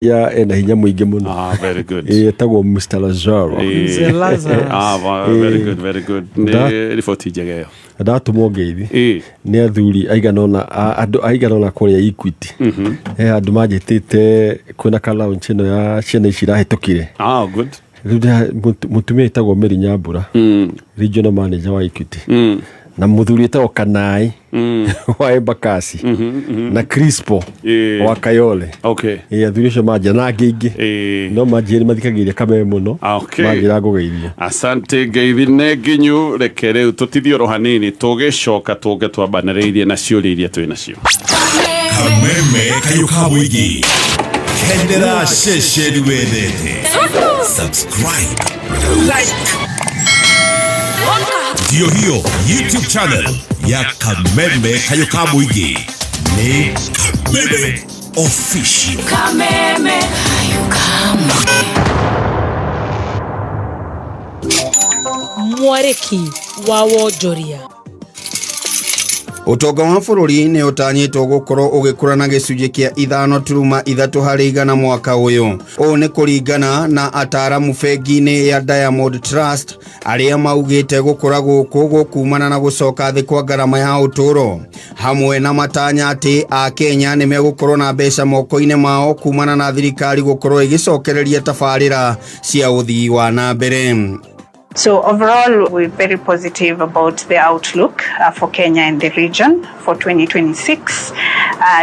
ya ena hinya muingi muno. Very good. Etagwo Mr. Lazaro. Very good. Riboti njega iyo. Ndatumwo ngeithi. Ni athuri aiganona andu aiganona kuria Equity. Andu majitite kwina ka launch ino ya ciana icirahitukire. Good. Mutumia etagwo Mary Nyambura. Regional manager wa Equity. Na muthuri etagwo Kanai wa Embakasi na Crispo wa Kayole. Athuri acio manja na ngingi no manjiri mathikagiria kameme muno manjira ngugeithia. Asante ngeithine nginyu reke riu tutithio hanini tugicoka tuge twambanĩrĩirie na ciũria iria twĩ nacio. Kameme kayuka wigi kendera sheshe duwedete subscribe like Dio hiyo YouTube channel ya Kameme Kayuka Mwigi ni Kameme Official. Kameme Kayuka Mwareki wa Wonjoria. Utonga wa bururi ni utanyitwo gukorwo ugikura na gicunji kia 5.3 harĩ 100 mwaka uyu. O ni kuringana na ataramu bengi-ini ya Diamond Trust aria maugite gukura guku gukumana na gucoka thi kwa garama ya uturo hamwe na matanya ati a Kenya ni megukorwo na mbeca moko-ini mao kumana na thirikari gukorwo igicokereria tabarĩra cia uthii wa na mbere. So overall, we're very positive about the outlook for Kenya and the region for 2026,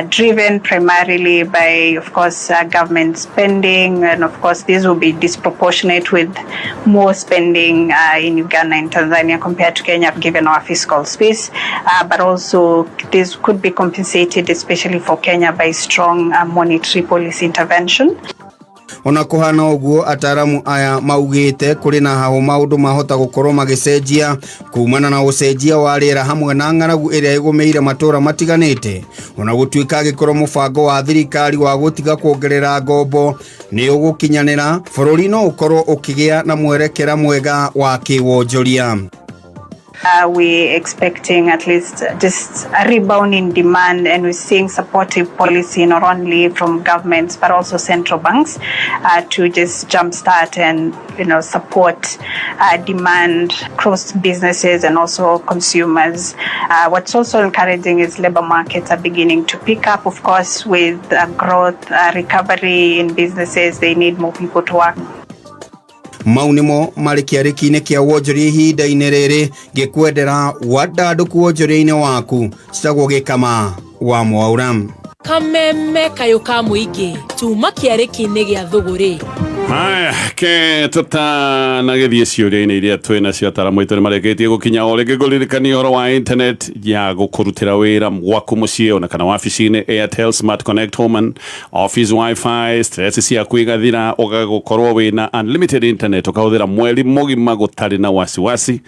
driven primarily by, of course, government spending, and of course, this will be disproportionate with more spending in Uganda and Tanzania compared to Kenya, given our fiscal space, but also this could be compensated, especially for Kenya, by strong monetary policy intervention. Ona kuhana uguo ataramu aya maugite kuri na hao maundu mahota gukorwo magicenjia kumana na ucenjia wa riera hamwe na ng'aragu iria igumeire matura matiganite. Ona gutuika gikorwo mubango wa thirikari wa gutiga kuongerera ngombo ni ugukinyanira bururi no ukorwo ukigia na mwerekera mwega wa kiwonjoria. We're expecting at least just a rebound in demand, and we're seeing supportive policy not only from governments but also central banks to just jumpstart and support demand across businesses and also consumers. What's also encouraging is labor markets are beginning to pick up. Of course, with growth, recovery in businesses, they need more people to work. Maunimo marikiariki-ini kia wonjoria ihinda-ini riri gikwendera wadanduku wonjoria-ini waku citagwo gikama wa Mwaura. Kameme Kayuka Mwigi tuma kiariki-ini gia thuguri. Haya ke tutanagithie ciũria-inĩ iria twĩ nacio ataramu aitũ nĩ mareketie gũkinya o rĩngĩ ngũririkania ũhoro wa internet ya gũkũrutĩra wĩra gwaku mũciĩ ona kana wabici-inĩ Airtel Smart Connect Home and Office Wi-Fi stress ciaku igathira ũgagũkorwo wĩna unlimited internet ũkahũthĩra mweri mũgima gũtarĩ na wasiwasi.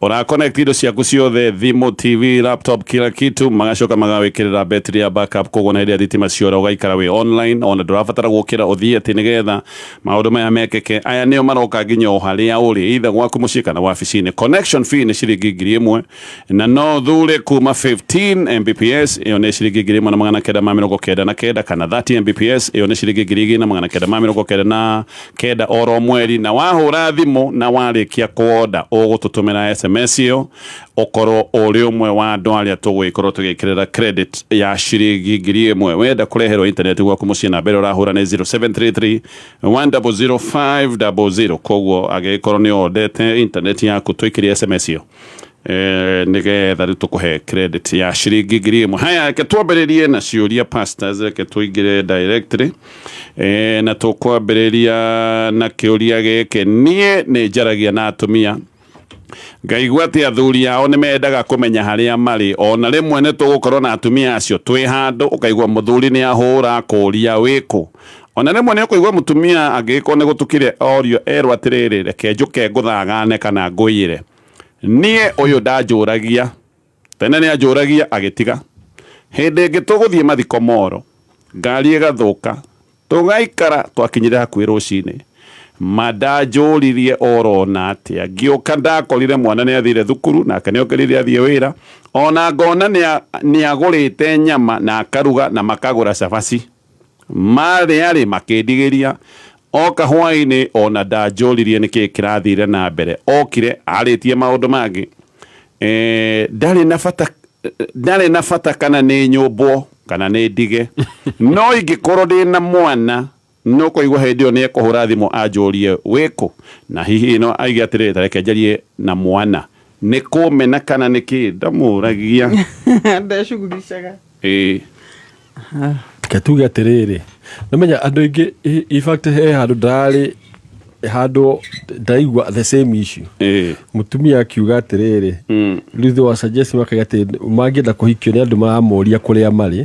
Ora connect indo ciaku ciothe thimũ, TV, laptop, kila kitu magacoka magawĩkĩrĩra battery ya backup koguo na hĩndĩ thitima ciora ũgaikara wĩ online ona ndũrabatara gũkĩra ũthiĩ atĩ nĩgetha maũndũ maya mekeke. Aya nĩo maroka nginya o harĩa ũrĩ either gwaku mũciĩ kana wabici-inĩ. Connection fee nĩ ciringi 1,000 na no thure kuma 15 Mbps ĩyo nĩ ciringi 1,999 kana 30 Mbps ĩyo nĩ ciringi 2,999 oro mweri. Na wahũra thimũ na warĩkia kuoda ũgũtũtũmĩra SMS ĩyo ũkorwo ũrĩ ũmwe wa andũ arĩa tũgũgĩkorwo tũgĩkĩrĩra credit ya ciringi 1,000. Wenda kũreherwo internet gwaku mũciĩ na mbere ũrahũra nĩ 0733 1000500 koguo agĩkorwo nĩ ordete internet yaku twĩkĩrie SMS ĩyo nĩgetha rĩu tũkũhe credit ya ciringi 1,000. Haya ke twambĩrĩrie na ciũria pastors ke tũingĩre directly na tũkwambĩrĩria na kĩũria gĩkĩ. Niĩ nĩ njaragia na atumia ngaigua atĩ athuri ao nĩ mendaga kũmenya harĩa marĩ. Ona rĩmwe nĩ tũgũkorwo na atumia acio twĩ handũ ũkaigua mũthuri nĩ ahũra kũũria wĩkũ. Ona rĩmwe nĩ ũkũigua mũtumia angĩkorwo nĩ gũtukire orio erwo atĩrĩrĩ reke njũke ngũthagane kana ngũiyĩre. Niĩ ũyũ ndanjũragia tene nĩ anjũragia agĩtiga. Hĩndĩ ĩngĩ tũgũthiĩ mathiko Moro ngari ĩgathũka tũgaikara twakinyire hakuhĩ rũcinĩ mandanjũririe orona atĩa ngĩũka ndakorire mwana nĩ athire thukuru nake nĩ okerire athiĩ wĩra ona ngona nĩ agũrĩte nyama na akaruga na makagũra cabaci marĩ makĩndigĩria oka hwainĩ ona ndanjũririe nĩkĩ kĩrathire na mbere okire arĩtie maũndũ mangĩ ndarĩ na bata kana nĩ nyũmbwo kana nĩ ndige no ingĩkorwo ndĩ na mwana no kũigua hĩndĩ ĩyo nĩ ekũhũra thimũ anjũrie wĩkũ na hihi no aige atĩrĩrĩ tareke njarie na mwana nĩ kũmena kana nĩkĩ ndamũragia ndecuguricaga Katuga atĩrĩrĩ nomenya andũ aingĩ in fact he handũ ndararĩ handũ ndaigua the same issue mutumia akiuga atĩrĩrĩ rĩu wa suggest makaga atĩ mangĩenda kũhikio nĩ andũ maramoria kũrĩa marĩ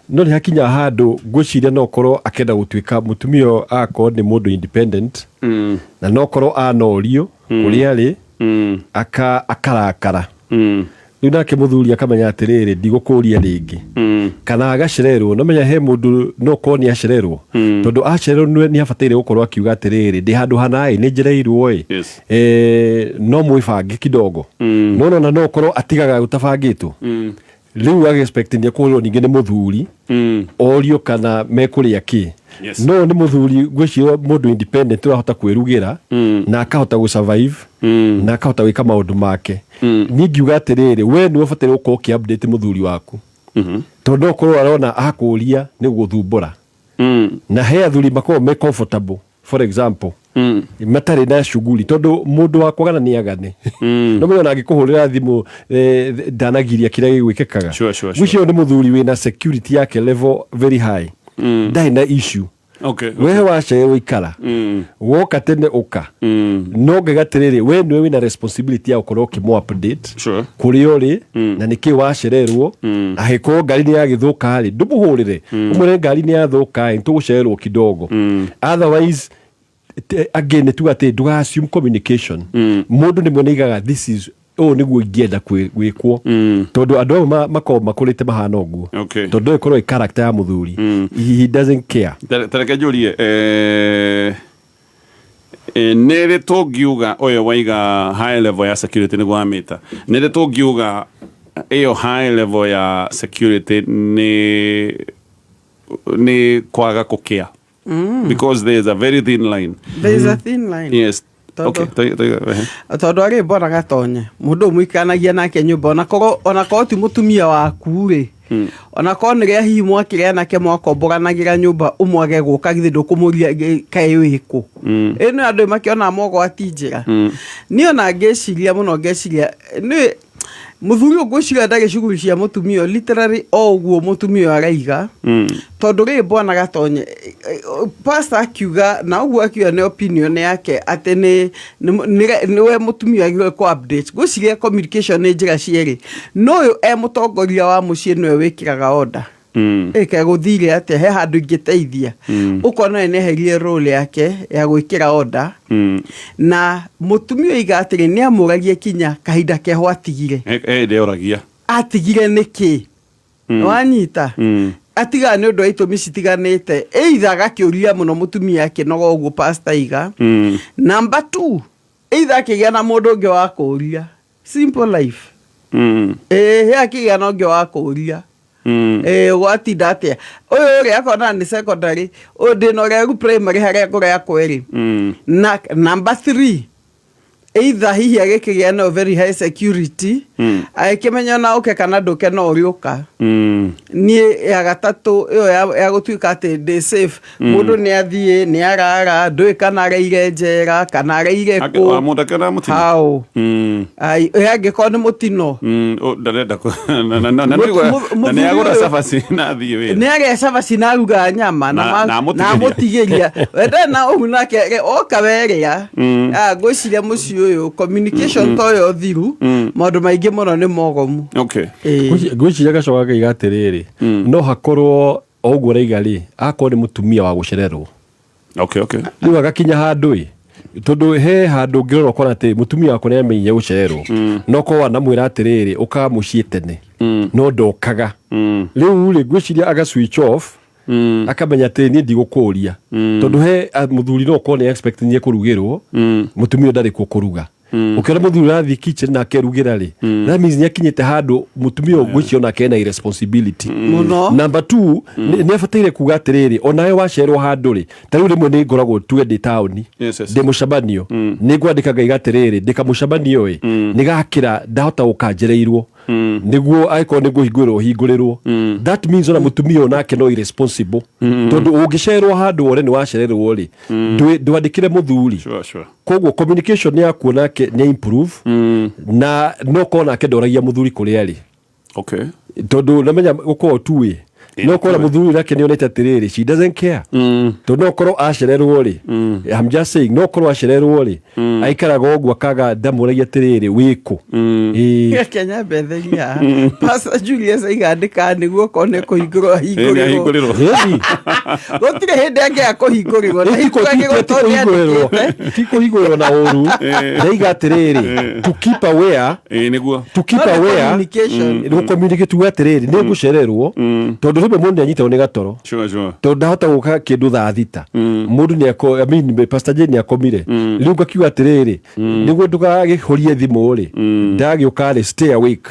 no nĩ hakinya handũ ngwĩciria no korwo akenda gũtuĩka mutumia akorwo nĩ mũndũ independent na no korwo anorio kũrĩa arĩ akarakara rĩu nake mũthuri akamenya atĩrĩrĩ ndigũkũria rĩngĩ kana agacererwo nomenya he mũndũ no korwo nĩ acererwo tondũ acererwo nĩ abataire gũkorwo akiuga atĩrĩrĩ ndĩ handũ hana nĩ njereirwo no mwĩbange kidogo no korwo atigaga gũtabangĩtwo rĩu expect nĩ kũhũrwo ningĩ nĩ mũthuri orio kana mekũrĩa kĩ no nĩ mũthuri ngwĩciria mũndũ independent ũrahota kwĩrugĩra na akahota gũsurvive na akahota gwĩka maũndũ make niĩ ngiuga atĩrĩrĩ we nĩ ũbataire gũkorwo ũkĩ-update mũthuri waku tondũ okorwo arona akũria nĩ gũthumbũra na he athuri makorwo me comfortable for example matarĩ na shughuli tondũ mũndũ wa kwagana nĩ agane no mũndũ angĩkũhũrĩra thimũ ndanagiria kĩrĩa gĩgwĩkĩkaga gũcio nĩ mũthuri wĩna security yake level very high ndarĩ na issue wehe wacererwo ikara woka tene ũka no ngĩgatĩrĩrĩ we nĩwe wĩna responsibility ya gũkorwo ũkĩmũ update kũrĩa ũrĩ na nĩkĩ wacererwo angĩkorwo ngari nĩ yagĩthũka-rĩ ndũmũhũrĩre ũmwĩre ngari nĩ yathũka nĩtũgũcererwo kidogo otherwise again tuga atĩ ndũga assume communication mũndũ nĩmwe nĩigaga this is nĩguo ingĩenda gwĩkwo tondũ andũ amwe makorwo makũrĩte mahana ũguo tondũ ĩkorwo character ya mũthuri he doesn't care tareke njũrie nĩrĩ tũngiuga ũyũ waiga high level ya security nĩguo amĩta nĩrĩ tũngiuga ĩyo high level ya security nĩ kwaga kũkĩa because there is a very thin line yes tondũ arĩ mbona gatonye mũndũ mũikanagia nake nyũmba onakorwo ti mũtumia waku-rĩ onakorwo nĩ rĩa hihi mwakĩrĩa nake mwakomboranagĩra nyũmba ũmwage gũka githĩ ndũkũmũria kaĩ wĩkũ ĩno andũ makĩona mogwati njĩra niĩ ona ngĩciria mũno ngĩciria nĩ mũthuri ũgwĩciria ndarĩ shughuli cia mũtumia literally ũguo mũtumia araiga tondũ rĩ bwana gatonye pastor akiuga na ũguo akiuga nĩ opinion yake atĩ nĩwe mũtumia agĩrĩirwo ku update gwĩciria communication nĩ njĩra cierĩ no ũyũ mũtongoria wa mũciĩ nĩwe wĩkĩraga order gũthire atĩa he handũ ingĩteithia ũkona nĩ eherie role yake ya gwĩkĩra order na mũtumia iga atĩrĩ nĩ amũragie kinya kahinda keho atigire atigire nĩkĩ wanyita atiga nĩ ũndũ wa itũmi citiganĩte either agakĩũria mũno mũtumia akĩnoga ũguo pastor iga number 2 either akĩgĩa na mũndũ ũngĩ wa kũũria simple life he akĩgĩa na ũngĩ wa kũũria gwatinda atĩa ũyũ ũrĩa akona nĩ secondary ndĩna ũrĩa primary harĩa ngũrĩa kweri na number 3 either hihi agĩkĩgĩa na very high security agĩkĩmenya na ũke kana ndũke no ũrĩũka niĩ ya gatatũ ĩyo ya gũtuĩka atĩ ndĩ safe mũndũ nĩ athiĩ nĩ arara ndũĩ kana areire njera kana areire hau angĩkorwo nĩ mũtino nĩ arĩa cabaci na aruga nyama na mũtigĩria wenda na ũhu nake oka werĩa ngwĩciria mũciĩ ũyũ communication toyo thiru maũndũ maingĩ mũno nĩ mogomu ngwĩciria gacoka kaiga atĩrĩrĩ no hakorwo ũguo raiga rĩ akorwo nĩ mũtumia wa gũcererwo rĩu agakinya handũ tondũ he handũ ngĩrora ũkona atĩ mũtumia wako nĩ amenye gũcererwo no korwo anamwĩra atĩrĩrĩ ũkaga mũciĩ tene no ndokaga rĩu rĩ ngwĩciria aga switch off akamenya atĩ niĩ ndigũkũria tondũ he mũthuri no korwo nĩ expect nĩ kũrugĩrwo mũtumia ndarĩ kũruga ukiona muthuri rathi kitchen na kerugira ri that means nyakinyete handu mutumia ugwicio na kena responsibility number 2 ni afatire kuga atiriri onawe wacerwo handu ri tariu rimwe ni ngoragwo twendi town de mucabanio ni ngwandikaga igatiriri ndika mucabanio ni gakira ndahota gukanjereirwo niguo aiko niguo hingurirwo that means ona mutumia onake no irresponsible tondu ungicerwo handu wore ni wacererwo ri ndwandikire muthuri koguo communication yaku onake ni improve na no kona ke ndoragia muthuri kuria ri tondu namenya gukorwo tuwe no kora muthuri nake ni onete atiriri she doesn't care to no korwo acererwo ri I'm just saying no korwo acererwo ri aikaraga ogwo akaga ndamuragia atiriri wiku Kenya betheria Pastor Julius igandika niguo kone kuhingurwo gotire hindi yake ya kuhingurwo tikuhingurwo na uru ndaiga atiriri to keep aware communication atiriri ni gucererwo tondu rimwe mundu anyitwo ni gatoro tondu ndahota guka kindu thaa thita mundu ni Pastor Jane akomire riu ngakiuga atiriri niguo ndugagihorie thimu ri ndagiuka ri stay awake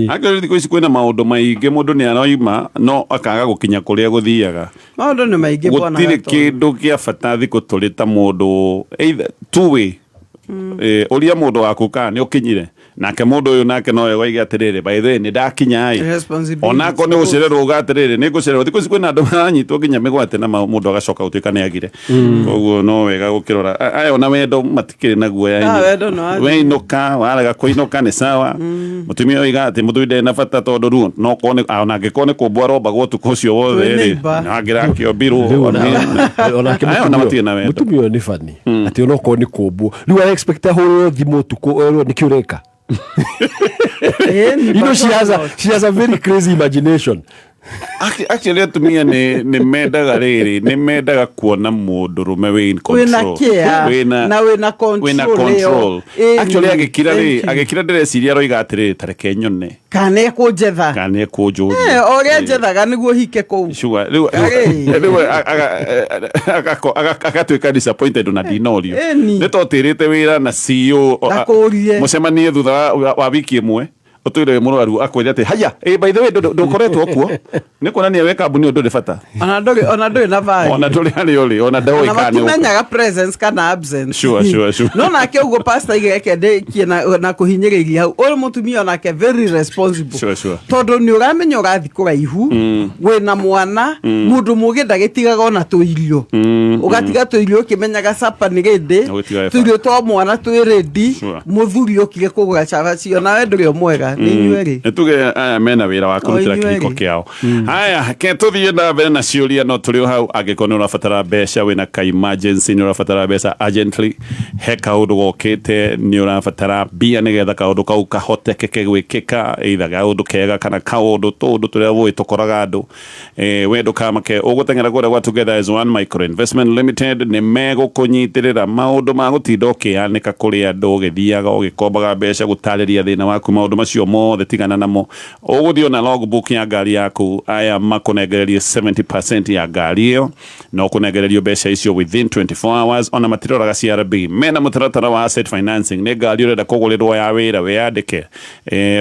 akari thiko ici kwina maundu maingi mundu ni aroima no akaga gukinya kuria guthiaga maundu ni maingi bona gutire kindu kia bata thiko turita mundu either two way uria mundu wakuka ni ukinyire nake mundu uyu nake no waiga atiriri by the way ni ndakinya onako ni ucererwo ugatiriri ni gucererwo thiko ici kwina andu anyitwo nginya migwate na mundu agacoka utuika ni agire koguo no wega gukirora aya ona wendo matikiri naguo ya we inoka waraga kuinoka ni sawa mutumia oiga ati muthuri ndena bata tondu ru no kone ona ngikone kubwa roba gwotu kucio wothe ri nagira kio biru ona mutumia ni fani ati ono ko ni kubwa riu I expect horo thimo tuko ni kiureka you know she has a very crazy imagination actually atumia ni mendaga riri ni mendaga kuona mundu rume we in control wina control actually agikira ndreciria roiga atiri tareke nyone kane kunjetha oria njethaga niguo hike kuu riu agatuika disappointed na dinorio ni totirite wira na CEO mucemanie thutha wa wiki imwe utwire murwaru akwira ati haya by the way ndukoretwo kuo ni kuonania we kambuni ndu bata ona ndu na vai ona tuli ali oli ona ndawo ikani menyaga presence kana absence sure no na ke ugo pastor igeke de na kuhinyiriria hau ol mutumia ona ke very responsible tondu ni uramenya urathi kuraihu we na mwana mundu mugi ndagitigaga ona tuirio ugatiga tuirio kimenyaga sapa ni gindi tuirio to mwana tu ready muthuri okire kugura chavaci ona we nduri omwega tuge aya mena wira wa kurutira kiriko kiao haya ke tuthie na mbere na ciuria no turi hau agikoni urafatara besha wina ka emergency ni urafatara besha urgently he kaundu gokite ni urafatara bia nigetha kaundu kau kahotekeke gwikika either kaundu kega kana kaundu tundu turia voi tukoraga andu wendo kamake ugutengera gore gwa Together as One Micro Investment Limited ni mego kunyitirira maundu ma gutinda ukianika kuri andu ugithiaga ugikombaga besha gutariria thina waku maundu macio mothe tigana namo uguthio na logbook ya ngari yaku aya makunegererie 70% ya ngari iyo no kunegererio besha icio within 24 hours ona matiroraga CRB mena mutaratara wa asset financing ne ngari urenda kugurirwo ya wira weyandike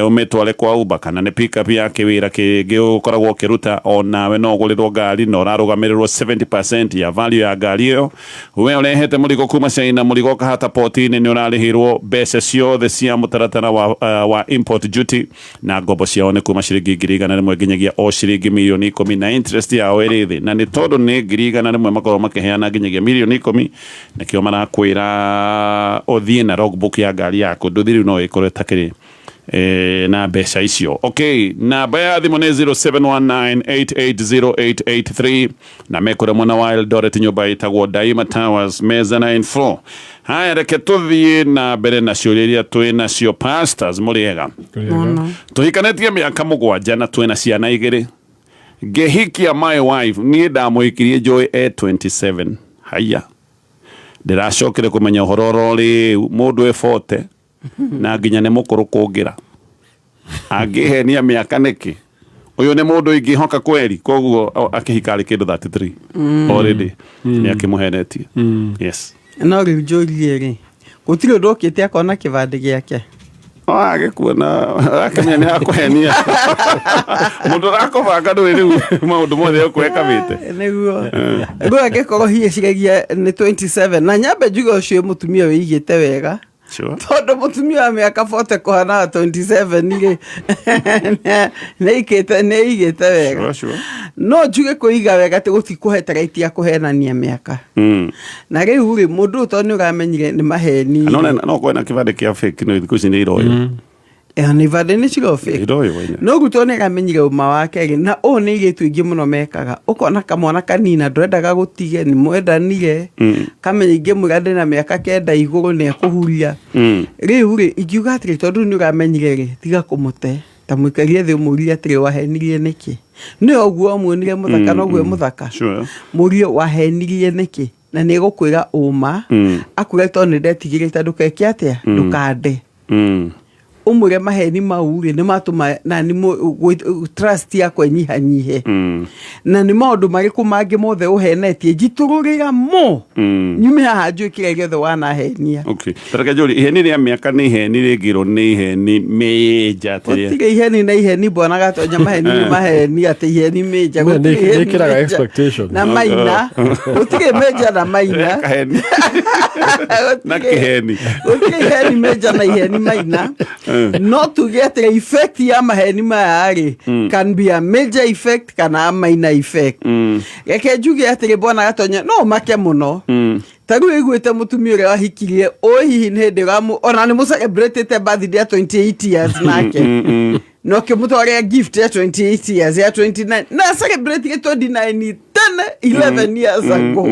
umetware kwa Uber kana ne pick up ya kiwira kingi ukoragwo kiruta ona we no ugurirwo ngari no rarugamirwo 70% ya value ya ngari iyo we urehete murigo kuma China murigo kahata portini ni urarihirwo besha ciothe cia mutaratara wa import duty na ngobo cione kuma ciringi 100 nginyagia o ciringi milioni 10 na interest yao irithi na ni tondu ni 100 makorwo makiheana nginyagia milioni 10 na kio marakwira othie na logbook ya ngari yaku nduthiri no ikore takiri na besha icio okay namba ya thimu ni 0719880883 na mekore mwana wa Eldoret nyumba itagwo Daima Towers meza 94 haya reke tuthie na mbere na ciuria twina cio pastors muriega tuhikanetie miaka 7 na twina ciana 2 ngehikia my wife ni ndamuikirie Joy 27 haya ndiracokire kumenya hororo ri mundu 40 na nginya ne mukuru kungira angihenia miaka niki uyu ni mundu ingihoka kweri koguo akihikari kindu 33 already ni akimuhenetie yes no riu Joy ri gutire ndokite akona kivande giake agikuona akamenya ni akwenia mundu rakobanga nduri riu maundu mothe ukweka bite niguo ngo agikoro hiye cigagia ni 27 na nyambe njuga ucio mutumia wigite wega sure todo mutumia wa miaka 40 kohana 27 ri neigite wega sure no njuge kuiga wega te gutikuheteraitia kuhenania miaka na riu ri mundu to ni uramenyire ni maheni no kwena kivande kia fake no thikuci ni iroyo ni vade ni chiro fake iroyo wena no gutone gamenyire uma wake na o ni gitu ingi muno mekaga ukona kamwana kanina ndwendaga gutige ni mwendanire kamenye ingi murade na miaka kenda iguru ni akuhuria riu ri ingiuga atiri tondu ni uramenyire ri tiga kumute ta mwikarie thi umuria atiri wahenirie niki ni oguo muonire muthaka no gwe muthaka murio wahenirie niki na ni gukwira uma akure to ni ndetigire tondu keke atia ndukande umure maheni mauri ni matuma na ni trust yakwa nyihanyihe na ni maundu mariku mangi mothe uhenetie jitururira mo nyume haha njukire giothe wanahenia okay taraka jori iheni ria miaka ni iheni rigiro ni iheni meja tiria gutire iheni na iheni bona gatonya maheni ni maheni ati iheni meja gutire ikiraga expectation na maina gutire meja na maina kaheni na kiheni gutire iheni meja na iheni maina not to get the effect ya maheni maari can be a major effect kana a minor effect yake juge atire bona gatonya no make muno tagu igwete mutumia ure wahikirie ohi hinde gamu ona ni mu celebrate birthday 28 years nake no ke mutore gift ya 28 years ya 29 na celebrate 29 11 years ago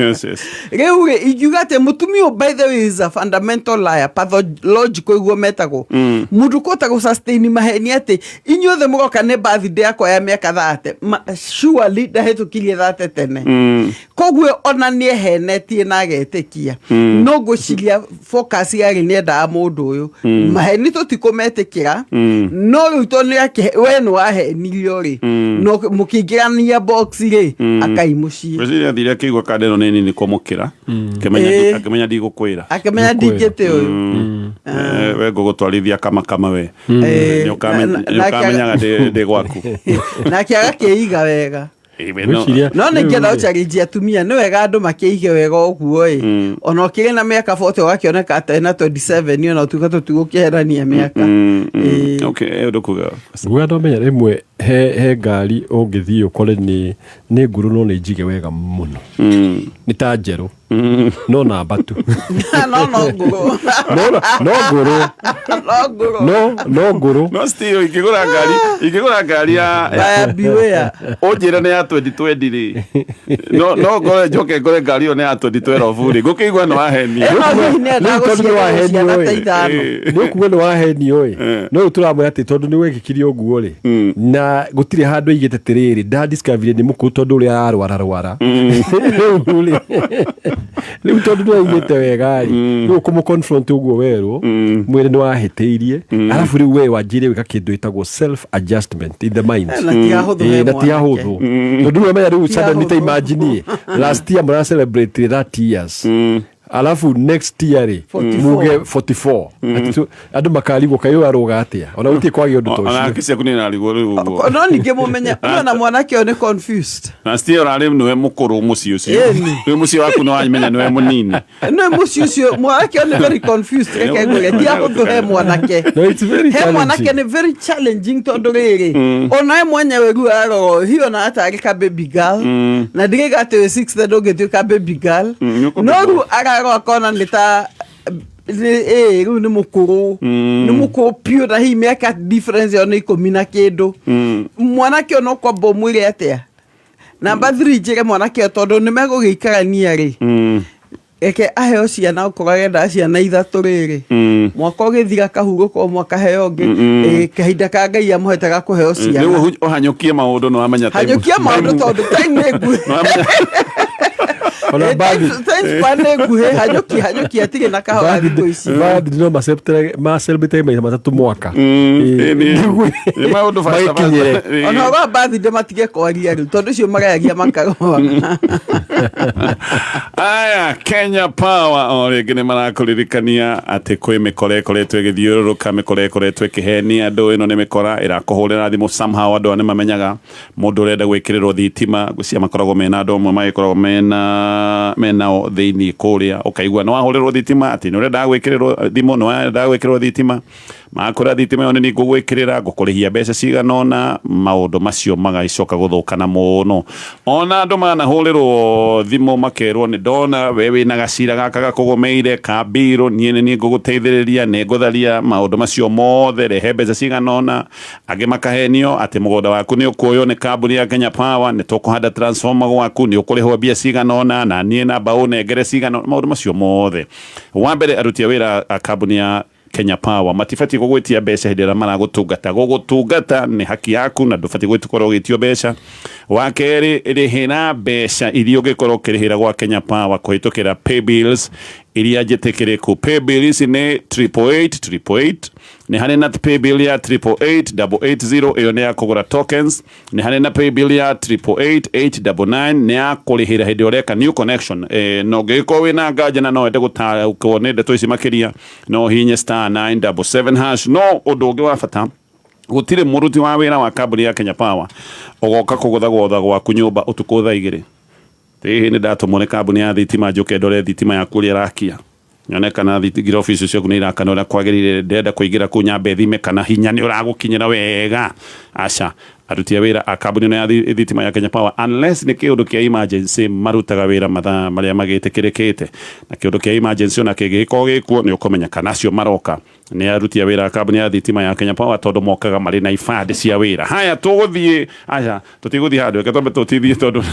yes reure igugate mutumio by the way is a fundamental liar pathological iguo metago mundu kota go sustain maheni ate inyothe mugoka ne birthday yako ya miaka 30 surely da hetu kilie 30 tene kogwe ona nie henetie na getekia no gociria focus yari ne da mundu uyu maheni to tikometekira no ruto ne yake wenu wahenirio ri no mukigirania box ri akaimushie Brazil ndiria kigwa kadeno nini ni komokira akemenya ndigukwira akemenya ndingete uyu we gugutwarithia kama we ni ukamenya ndi gwaku na kiaga keiga wega no ningienda ucharinjia atumia ni wega andu makiige wega uguo ona ukire na miaka 40 wakioneka ata na 27 ona utuka tutigukiherania miaka okay ndukuga gwa ndomenya rimwe he ngari ungithii ukore ni nguru no ni njige wega muno ni ta njeru no na batu no nguru no nguru no still ikigura ngari ya beware ojira ne ya 2020 ri no gore joke gore ngari one ya 2012 ri gukigwa no aheni no kuwe no aheni oi no turamwe ati tondu ni wekikirie uguo ri na gutire handu igite tiriri da discovery ni muku tondu uri arwara ni tondu ni igite wega ri no kumu confront uguo weru mwire ni wahiteirie alafu ri we wajire wika kindu itagwo self adjustment in the mind na tia huthu tondu we menya ri sada nita imagine last year mara celebrate 30 years alafu next year ri muge 44 andu makarigwo kayo aroga atia ona utie kwagi undu tocio ona kisia kunina aligo uguo no ninge mumenya ona mwanake one confused na still ari niwe mukuru mucio cio we mucio waku no wamenya niwe munini no mucio cio mwanake one very confused reke ngore dia huthu he mwanake no it's very challenging mwanake ni very challenging tondu riri ona mwenyewe ru aro hiyo na hata alika baby girl na direga ate 6 the get ka baby girl no ru aro akona lita ru ni mukuru pure na hii miaka difference ona ikomina kindu mwanake ono kwa bomwire atia namba 3 jire mwanake tondu ni megugikarania ri eke aheo ciana ukoragenda ciana ithatu riri mwaka ugithira kahuruko mwaka heo ngi kahinda ka Ngai amuhetaga kuheo ciana riu uhanyukie maundu no amenya hanyukia maundu tondu time ngu Ona bathi pande guhe hajoki atire na kahoa thiko ici. Bathi no ma celebrate mai matatu mwaka. Ni maundu fasta. Ona wa bathi de matige kwaria riu tondu cio magayagia makagoa. Aya, Kenya Power orege nĩ marakuririkania ati kwi mikore ikoretwo igithiururuka mikore ikoretwo ikihenia andu ino ni mikora irakuhurira thimu somehow andu ni mamenyaga mundu urenda gwikirirwo thitima gucia makoragwo mena andu amwe magikoragwo mena thiini kuria ukaigua no wahurirwo thitima ati ni urenda gwikirirwo thimu no urenda gwikirirwo thitima makora thitima yone ni ngugwikirira ngukurihia mbeca ciganona maundu macio magaicoka guthukana muno ona andu manahurirwo thimu makerwo ni ndona we wina gacira gaka gakugumeire ka biro nie ni nguguteithiriria ni ngutharia maundu macio mothe rehe mbeca ciganona angi makahenio ati mugunda waku ni ukuoyo ni kambuni ya Kenya Power ni tukuhanda transformer gwaku ni ukurihwo mbia ciganona na nie na mbau nengere ciganona maundu macio mothe wa mbere arutia wira a kambuni ya Kenya Power matifati gugwitia mbeca hindira gugutungata ni haki yaku na ndufati gwitukoro gitio mbeca wa keri rihira mbeca iria ungikorwo kirihira gwa Kenya Power kuhitukira pay bills iria njitikireku pay bills ni 888 ni hari na pay bill ya 88880 iyo ni ya kugura tokens ni hari na pay bill ya 88889 ni ya kurihira hindi ureka new connection no giko wina ngaja na no ende gutara ukone ndeto ici makiria no hinye *977# no undu ungi wa bata gutire muruti wa wira wa kambuni ya Kenya Power ogoka kugutha gwaku nyumba utuku thaa 2 tihi ni ndatumone kambuni ya thitima njuke ndore thitima yaku ria rakia nyone kana thigira office cio kunira kana ura kwagirire ndenda kuigira ku nyambe thime kana hinya ni uragukinyira wega aca arutia wira a kambuni ya thitima ya Kenya Power unless ni kiundu kia emergency marutaga wira mathaa maria magitikirikite na kiundu kia emergency ona kigiko gikuo ni ukomenya kana cio maroka ni arutia wira a kambuni ya thitima ya Kenya Power tondu mokaga mari na ifadi cia wira haya tuguthie aca tutiguthie handu ketombe tutithie tondu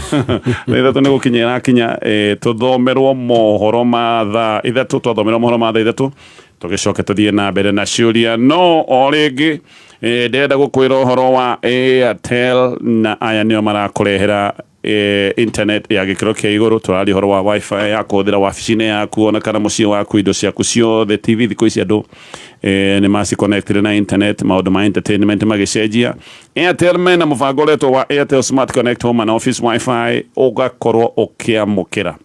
nitha tune gukinyira kinya tuthomerwo mohoro ma thaa ithatu tuthomerwo mohoro ma thaa ithatu tugicoke tuthie na mbere na ciuria no oringi ndenda gukwira uhoro wa Airtel na aya nio marakurehera internet ya gikiro kia iguru turari horo wa wifi ya kuthira wabici-ini yaku ona kana mucii waku indo ciaku ciothe TV thiko ici andu ni masi connected na internet maundu ma entertainment magicenjia Airtel mena mubango uretwo wa Airtel Smart Connect Home and Office Wi-Fi ugakorwo ukiamukira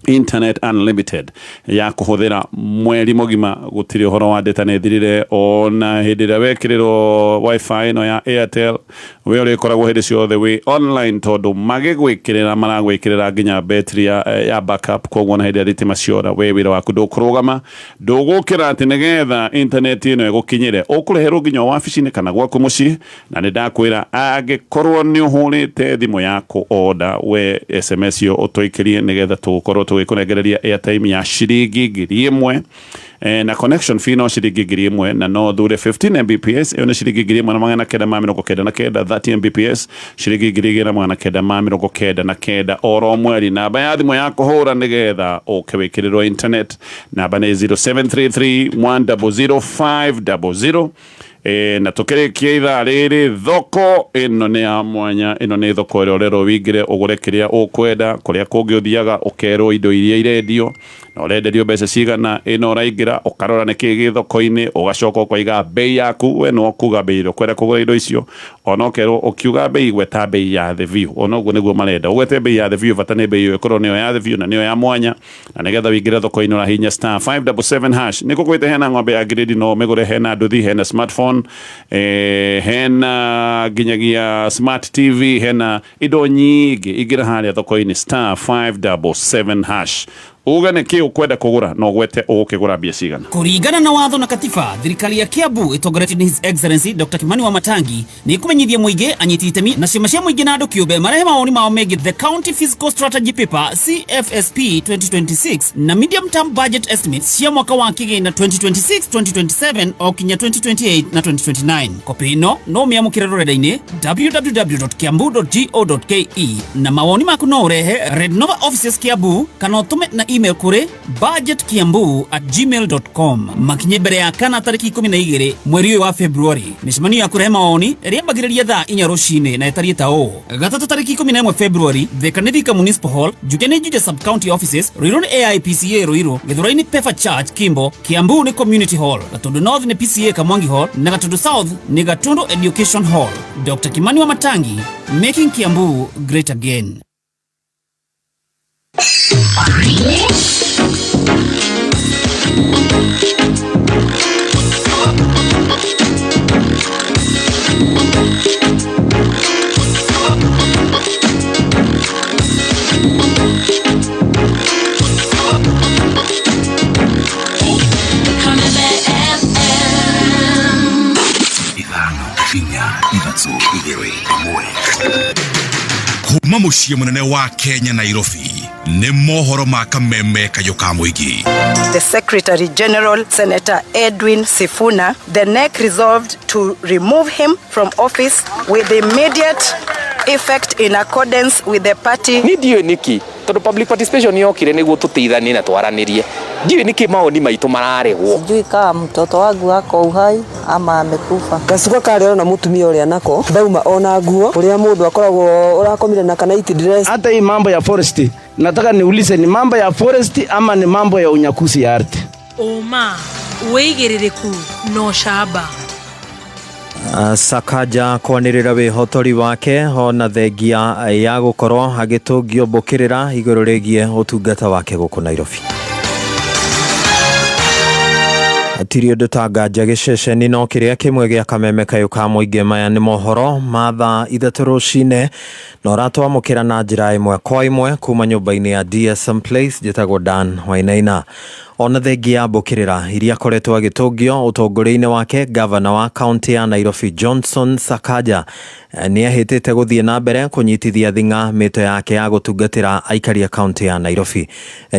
internet unlimited ya kuhuthira mweri mugima gutiri uhoro wa data ne thirire ona hindira wekirirwo wifi no ya Airtel we uri koragwo hindi ciothe we online tondu magigwikirira maragwikirira nginya battery ya backup koguo na hindi thitima ciora we wira waku ndukurugama ndugukira ati nigetha internet ino igukinyire ukureherwo nginya wabici-ini kana gwaku mucii na ni ndakwira angikorwo ni uhurite thimu yaku order we SMS yo utoikirie nigetha tugukorwo tugikunengereria airtime ya ciringi 1,000 na connection fee no ciringi 1,000 na no thure 15 Mbps iyo ni ciringi 1,999 30 Mbps ciringi 1,999 oro mweri namba ya thimu ya kuhura nigetha ukiwikirirwo internet namba ni 0733100500 na tukirikia ithaa riri thoko ino ni ya mwanya ino ni thoko ire urero wingire ugure kiria ukwenda kuria kungi uthiaga ukerwo indo iria irendio na urenderio mbeca cigana ino uraingira ukarora niki gi thoko-ini ugacoka ukaiga bei yaku we no kuga bei iro kwenda kugura indo icio ona ukerwo ukiuga bei gweta bei ya The View ona uguo niguo marenda ugwete bei ya The View bata ni bei iyo ikorwo niyo ya The View na niyo ya mwanya na nigetha wingire thoko-ini urahinya *577# niko gwite hena ng'ombe ya grade no migure hena nduthi hena smartphone hena ginyagia smart TV hena indo nyingi igira haria thoko-ini *577# uga niki ukwenda kugura no gwete ukigura mbia cigana kuringana na watho na katiba thirikari ya Kiambu itongoretio ni His Excellency Dr. Kimani wa Matangi ni kumenyithia muingi anyiti itemi na ciama cia muingi na andu kiumbe marehe maoni mao megie the County Fiscal Strategy Paper CFSP 2026 na medium term budget estimates cia mwaka wa kigina 2026-2027 o kinya 2028 na 2029 kopi ino no miamukire rurenda-ini www.kiambu.go.ke na mawoni maku no urehe Red Nova Offices Kiambu kana utume na email kuri budgetkiambu@gmail.com makinye mbere ya kana tariki 12 mweri wa Februari. Micemania ya kurehe maoni riambagiriria thaa 4 rucini na etari tao gatatu tariki 11 Februari Thika nĩ Thika Municipal Hall, Jukene Juja Sub County Offices, Ruiru nĩ AIPCA Ruiru, Githurai nĩ Pefa Church Kimbo, Kiambu nĩ Community Hall, Gatundu North nĩ PCA Kamwangi Hall na Gatundu South nĩ Gatundu Education Hall. Dr. Kimani wa Matangi, making Kiambu great again. Kuma muciĩ munene wa Kenya Nairobi nĩ mohoro ma Kameme Kayuka Muigi. The Secretary General Senator Edwin Sifuna, the NEC resolved to remove him from office with immediate effect in accordance with the party. Nidio niki tondu public participation yokire niguo tuteithanie na twaranirie. Ndio niki maoni maitu mararegwo. Sijui kama mtoto wangu wako uhai ama amekufa. Gasuka kare na mutumia ule anako dauma ona nguo uria mundu akoragwo urakomire na kanaiti dress. Hata hii mambo ya forest nataka niulize, ni mambo ya forest ama ni mambo ya unyakuzi ya ardhi? Oma weigiririku no shaba. Sakaja kwanirira wihotori wake ona thengia ya gukorwo agitungio mbukirira iguru rigie utungata wake guku Nairobi. Atirio ndutanganja giceceni no kiria kimwe gia Kameme Kayuka Muigi. Maya ni mohoro matha 3 rucine no ratwamukira na njira imwe kwa imwe kuma nyumba-ini ya DSM Place jitagwo Dan Wainaina. Ona thengia mbukirira iria koretwo agitungio utongori-ini wake, governor wa county ya Nairobi Johnson Sakaja ni ahitite guthie na mbere kunyitithia thinga mito yake ya gutungatira aikari ya county ya Nairobi.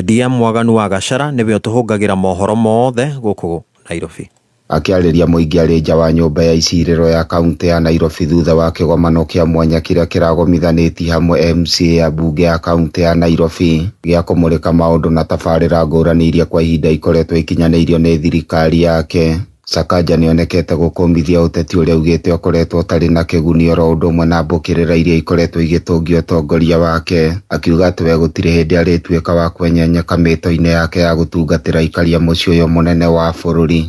DM Mwaganu wa Gachara niwe utuhungagira mohoro mothe guku Nairobi. Akiarĩria mũingĩ arĩ nja wa nyũmba ya icirĩro ya kaunti ya Nairobi thutha wa kĩgomano kĩa mwanya kĩrĩa kĩragomithanĩtie hamwe MCA ya bunge ya kaunti ya Nairobi gĩa kũmũrĩka maũndũ na tabarĩra ngũrani iria kwa ihinda ikoretwo ikinyanĩirio nĩ thirikari yake. Sakaja nĩonekete gũkũmithia ũteti ũrĩa ugĩte ũkoretwo ũtarĩ na kĩguni oro ũndũ ũmwe na mbũkĩrĩra iria ikoretwo igĩtũngio ũtongoria wake, akiuga atĩ we gũtirĩ hĩndĩ arĩtuĩka wa kwenyenyeka mĩto-inĩ yake ya gũtungatĩra aikari a mũciĩ ũyũ mũnene wa bũrũri.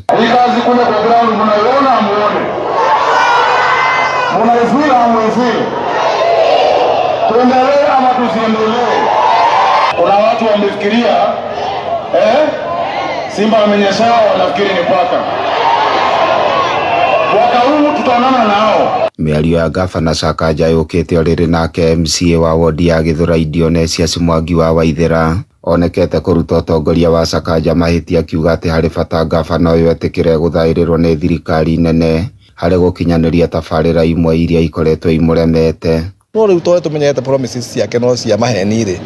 Kuna watu wamefikiria Simba wamenyesha wanafikiri ni paka. Mwaka huu tutaonana nao. Mĩario ya gavana Sakaja yũkĩte orĩrĩ nake MCA wa wodi ya Gĩthũrai Dionysius Mwangi wa Waithĩra onekete kũruta ũtongoria wa Sakaja mahĩtia, akiuga atĩ harĩ bata gavana ũyũ etĩkĩre gũthaĩrĩrwo nĩ thirikari nene harĩ gũkinyanĩria tabarĩra imwe iria ikoretwo imũremete. No rĩu tũrĩa tũmenyete promises ciake no cia maheni rĩ,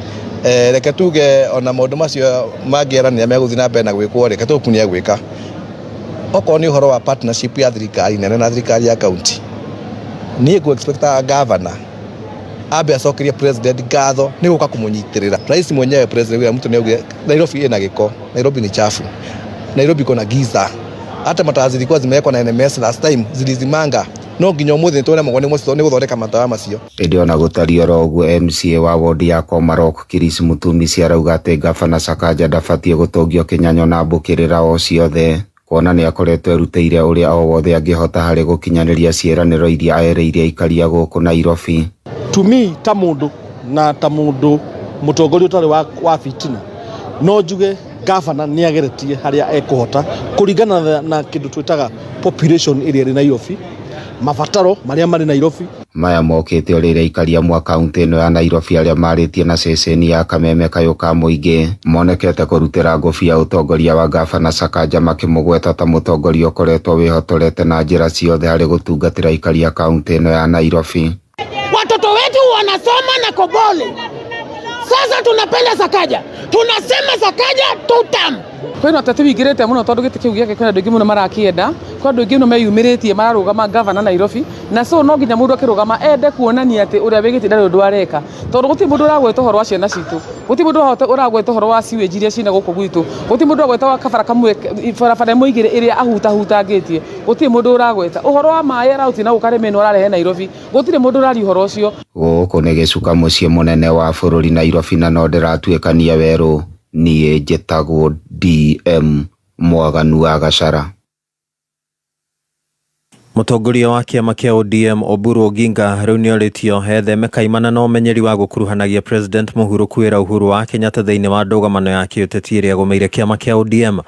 reke tuge ona maũndũ macio mangĩeranĩra megũthiĩ na mbere na gwĩkwo, reke tũkunie gwĩka. Okorwo nĩ ũhoro wa partnership ya thirikari nene na thirikari ya kaunti, niĩ ngũ-expecta governor ambe acokerie president ngatho nĩ gũka kũmũnyitĩrĩra. Rais mwenyewe president William Ruto nĩaugire Nairobi ĩna gĩko, Nairobi ni chafu, Nairobi kuna giza. Hata mataa zilikuwa zimewekwa na NMS last time zilizimanga, no nginya ũmũthĩ nĩtwone mũgoni mũcio nĩ gũthondeka matawa macio. Ĩndĩ ona gũtario oro ũguo, MCA wa wodi ya Komarok Chris Mutumi ciarauga atĩ gavana Sakaja ndabatiĩ gũtũngio kĩnyanyo na mbũkĩrĩra o ciothe, kuona nĩ akoretwo erutĩire ũrĩa o wothe angĩhota harĩ gũkinyanĩria ciĩranĩro iria aereire aikari a gũkũ Nairobi. Tumi ta mũndũ na ta mũndũ mũtongoria ũtarĩ wa fitina, no njuge gavana nĩ ageretie harĩa ekũhota kũringana na kĩndũ twĩtaga population ĩrĩa ĩrĩ Nairobi, mabataro marĩa marĩ Nairobi. Maya mokĩte orĩrĩ aikari amwe kaunti ĩno ya Nairobi arĩa marĩtie na ceceni ya Kameme Kayuka Muigi monekete kũrutĩra ngũbia ũtongoria wa gavana Sakaja, makĩmũgweta ta mũtongoria ũkoretwo wĩhotorete na njĩra ciothe harĩ gũtungatĩra aikari a kaunti ĩno ya Nairobi. Watoto wetu wanasoma na Kobole. Sasa tunapenda Sakaja. Tunasema Sakaja tutam. kwina tatu wigirete muno tondu giti kiu giake kwina ndungi muno marakienda kwa ndungi muno meyumiritie mararugama governor Nairobi na so no nginya mundu akirugama ende kuonania ati uria wigiti ndari undu areka tondu guti mundu uragweta horo wa ciana citu guti mundu uragweta horo wa siwe jiria cina guku gwitu guti mundu uragweta wa kabara kamwe barabara muigire iria ahutahutangitie guti mundu uragweta uhoro wa maĩ rauti na ukaremeno ararehe Nairobi gutire mundu urari uhoro ucio guku ni gicuka mucii munene wa bururi Nairobi na no ndiratuikania weru nie njĩtagwo DM Mwaganu wa Gachara. Mũtongoria wa kĩama kĩa ODM Oburu Oginga rĩu nĩorĩtio hetheme kaimana na ũmenyeri wa gũkuruhanagia President Mũhuru kwĩra Uhuru wa Kenyatta thĩinĩ wa ndũgamano ya kĩũteti ĩrĩa yagũmĩire kĩama kĩa ODM.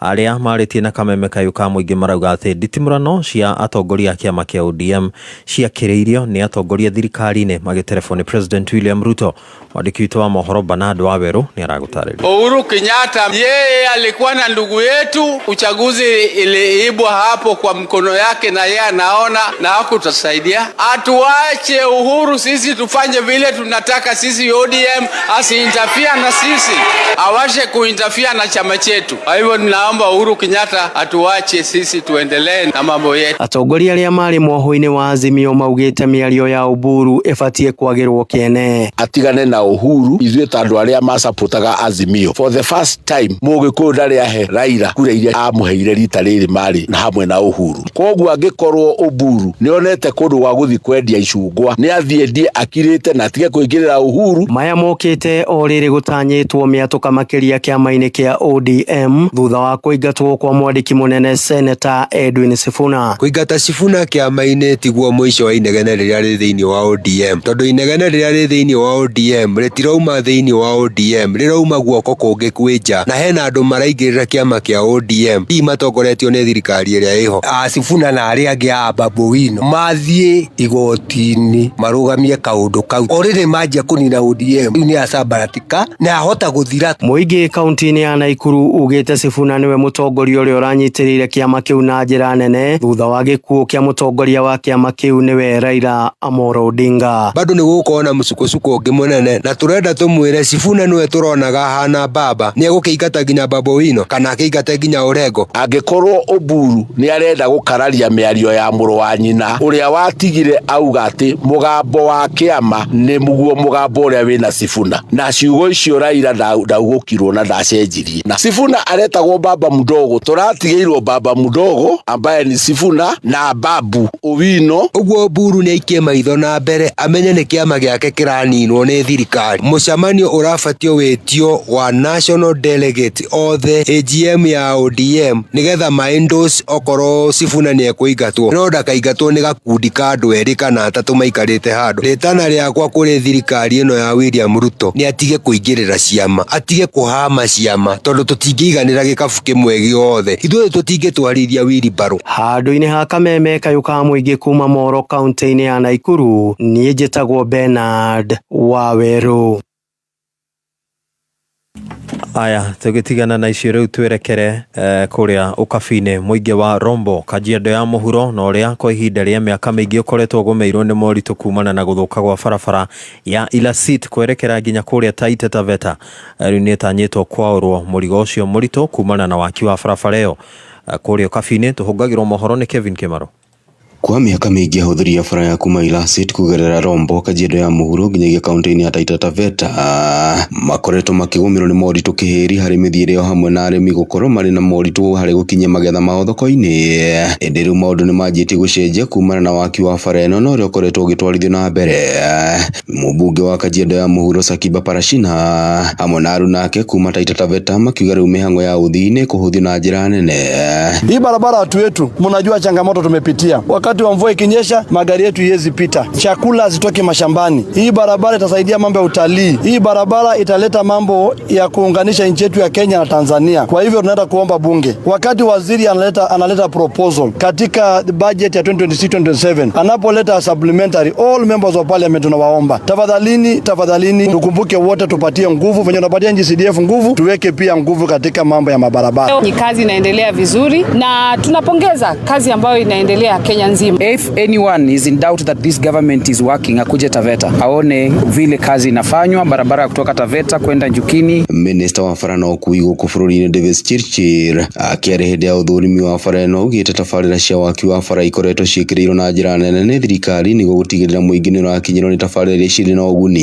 Arĩa marĩtie na kameme kayũ ka mũingĩ marauga atĩ nditimũrano cia atongoria a kĩama kĩa ODM ciakĩrĩirio nĩ atongoria thirikari-inĩ magĩterefoni President William Ruto. Mwandĩki witũ wa mohoro Bernard Waweru nĩ aragũtarĩria. Uhuru Kenyatta yeye alikuwa na ndugu yetu, uchaguzi iliibwa hapo kwa mkono yake na yeye anaona na hakutusaidia. Atuache Uhuru sisi tufanye vile tunataka sisi, ODM asiinterfere na sisi, awashe kuinterfere na chama chetu. Kwa hivyo ninaomba Uhuru Kenyatta atuache sisi tuendelee na mambo yetu. Atongoria arĩa marĩ mwoho-inĩ wa Azimio maugĩte mĩario ya Uburu ĩbatie kwagĩrwo kĩene. Atigane na Uhuru ithuĩ tandũ arĩa masapotaga Azimio. For the first time Mũgĩkũyũ ndarĩ ahe Raila kura iria amũheire rita rĩrĩ marĩ na hamwe na Uhuru. Koguo angĩkorwo Uburu nĩonete kũndũ gwa gũthi kwendia icungwa nĩ athiendie akirĩte na atige kũingĩrĩra Uhuru. Maya mokĩte o rĩrĩ gũtanyĩtwo mĩatũka makĩria kĩama-inĩ kĩa ODM thutha wa kũingatwo kwa mwandĩki mũnene Senator Edwin Sifuna. Kũingata Sifuna kĩama-inĩ tiguo mũico wa inegene rĩrĩa rĩ thĩinĩ wa ODM, tondũ inegene rĩrĩa rĩ thĩinĩ wa ODM rĩtirauma thĩinĩ wa ODM, rĩrauma guoko kũngĩ kwĩnja na hena andũ maraingĩrĩra kĩama kĩa ODM hi matongoretio nĩ thirikari ĩrĩa ĩho. Sifuna na arĩa angĩ a Babu Wino mathiĩ igoti-inĩ marugamie kaũndũ kau o rĩrĩ manjia kũnina ODM nĩ acambaratika na ahota gũthira. Mũingĩ kaunti-inĩ ya Naikuru ugĩte Sifuna nĩwe mũtongoria ũrĩa ũranyitĩrĩire kĩama kĩu na njĩra nene thutha wa gĩkuũ kĩa mũtongoria wa kĩama kĩu nĩwe Raila Amolo Odinga. Bado nĩ gũkorwo na mũcukocuko ũngĩ mũnene na tũrenda tũmwĩre Sifuna nĩwe tũronaga hana baba nĩ egũkĩingata nginya Babu Wino kana akĩingate nginya Orengo. Angĩkorwo Oburu nĩ arenda gũkararia mĩario ya mũrũ wa nyina ũrĩa watigire auga atĩ mũgambo wa kĩama nĩ muguo mũgambo ũrĩa wĩna Sifuna, na ciugo icio Raila ndaugũkirwo na ndacenjirie. Na Sifuna aretagwo baba mdogo, tũratigĩirwo baba mdogo ambaye ni Sifuna na Babu Owino. Ũguo Oburu nĩ aikie maitho na mbere amenye nĩ kĩama gĩake kĩraninwo nĩ thirikari. Mũcemanio ũrabatio wĩtio wa national delegate othe AGM ya ODM nĩgetha maendorse okorwo Sifuna nĩ ekũingatwo, no ndakaingatwo nĩ gakundi ka andũ erĩ kana atatũ maikarĩte handũ. Rĩtana rĩakwa kũrĩ thirikari ĩno ya William Ruto nĩ atige kũingĩrĩra ciama, atige kũhama ciama tondũ tũtingĩiganĩra gĩkabu kĩmwe gĩothe, ithuĩ tũtingĩtwarithia wheelbarrow. Handũ-inĩ ha kameme kayũ ka mũingĩ kuma Moro kaunti-inĩ ya Naikuru, niĩ njĩtagwo Bernard Waweru. Aya, tũgĩtigana na icio rĩu twerekere kũrĩa ũkabi-inĩ mũingĩ wa Rombo, Kajiado ya mũhuro na ũrĩa kwa ihinda rĩa mĩaka mĩingĩ ũkoretwo ũgũmĩirwo nĩ moritũ kumana na gũthũka gwa barabara ya Ilasit kwerekera nginya kũrĩa Taita Taveta. Rĩu nĩ ĩtanyĩtwo kwaũrwo mũrigo ũcio mũritũ kumana na waki wa barabara ĩyo. Kũrĩa ũkabi-inĩ tũhũngagĩrwo mohoro nĩ Kevin Kimaro. Kwa miaka mĩingĩ ahũthĩria bara ya kuma Ilasit kũgerera Rombo, Kajiado ya mũhuro nginyagia kaunti-inĩ ya Taita Taveta makoretwo makĩgũmĩrwo nĩ moritũ kĩhĩri harĩ mĩthiĩre o hamwe na arĩmi gũkorwo marĩ na moritũ harĩ gũkinyia magetha mao thoko-inĩ. Hĩndĩ rĩu maũndũ nĩ manjĩtie gũcenjia kumana na waki wa bara ĩno na ũrĩa ũkoretwo ũgĩtwarithio na mbere. Mũmbunge wa Kajiado ya mũhuro Sakiba Parashina hamwe na aruna ake kuma Taita Taveta makiuga rĩu mĩhang'o ya ũthii kũhũthio na njĩra nene. Hii barabara watu wetu mnajua changamoto tumepitia. Wakati wa mvua ikinyesha magari yetu yezi pita, chakula zitoke mashambani. Hii barabara itasaidia mambo ya utalii. Hii barabara italeta mambo ya kuunganisha nchi yetu ya Kenya na Tanzania. Kwa hivyo tunaenda kuomba bunge, wakati waziri analeta proposal katika budget ya 2026-2027 anapoleta supplementary, all members of parliament tunawaomba tafadhalini tukumbuke wote, tupatie nguvu venye tunapatia NGCDF nguvu, tuweke pia nguvu katika mambo ya mabarabara. Ni kazi inaendelea vizuri na tunapongeza kazi ambayo inaendelea Kenya nzima. mzima. If anyone is in doubt that this government is working, akuje Taveta aone vile kazi inafanywa, barabara kutoka Taveta kwenda Njukini. Minister wa bara no kui guku bururi-ini Davis Chirchir akiari hindi ya uthurimi wa bara no ugite tabarira cia waki wa bara ikoretwo ciikirirwo na njira nene ni thirikari niguo gutigirira muingi ni urakinyirwo ni tabarira iria ciri na uguni.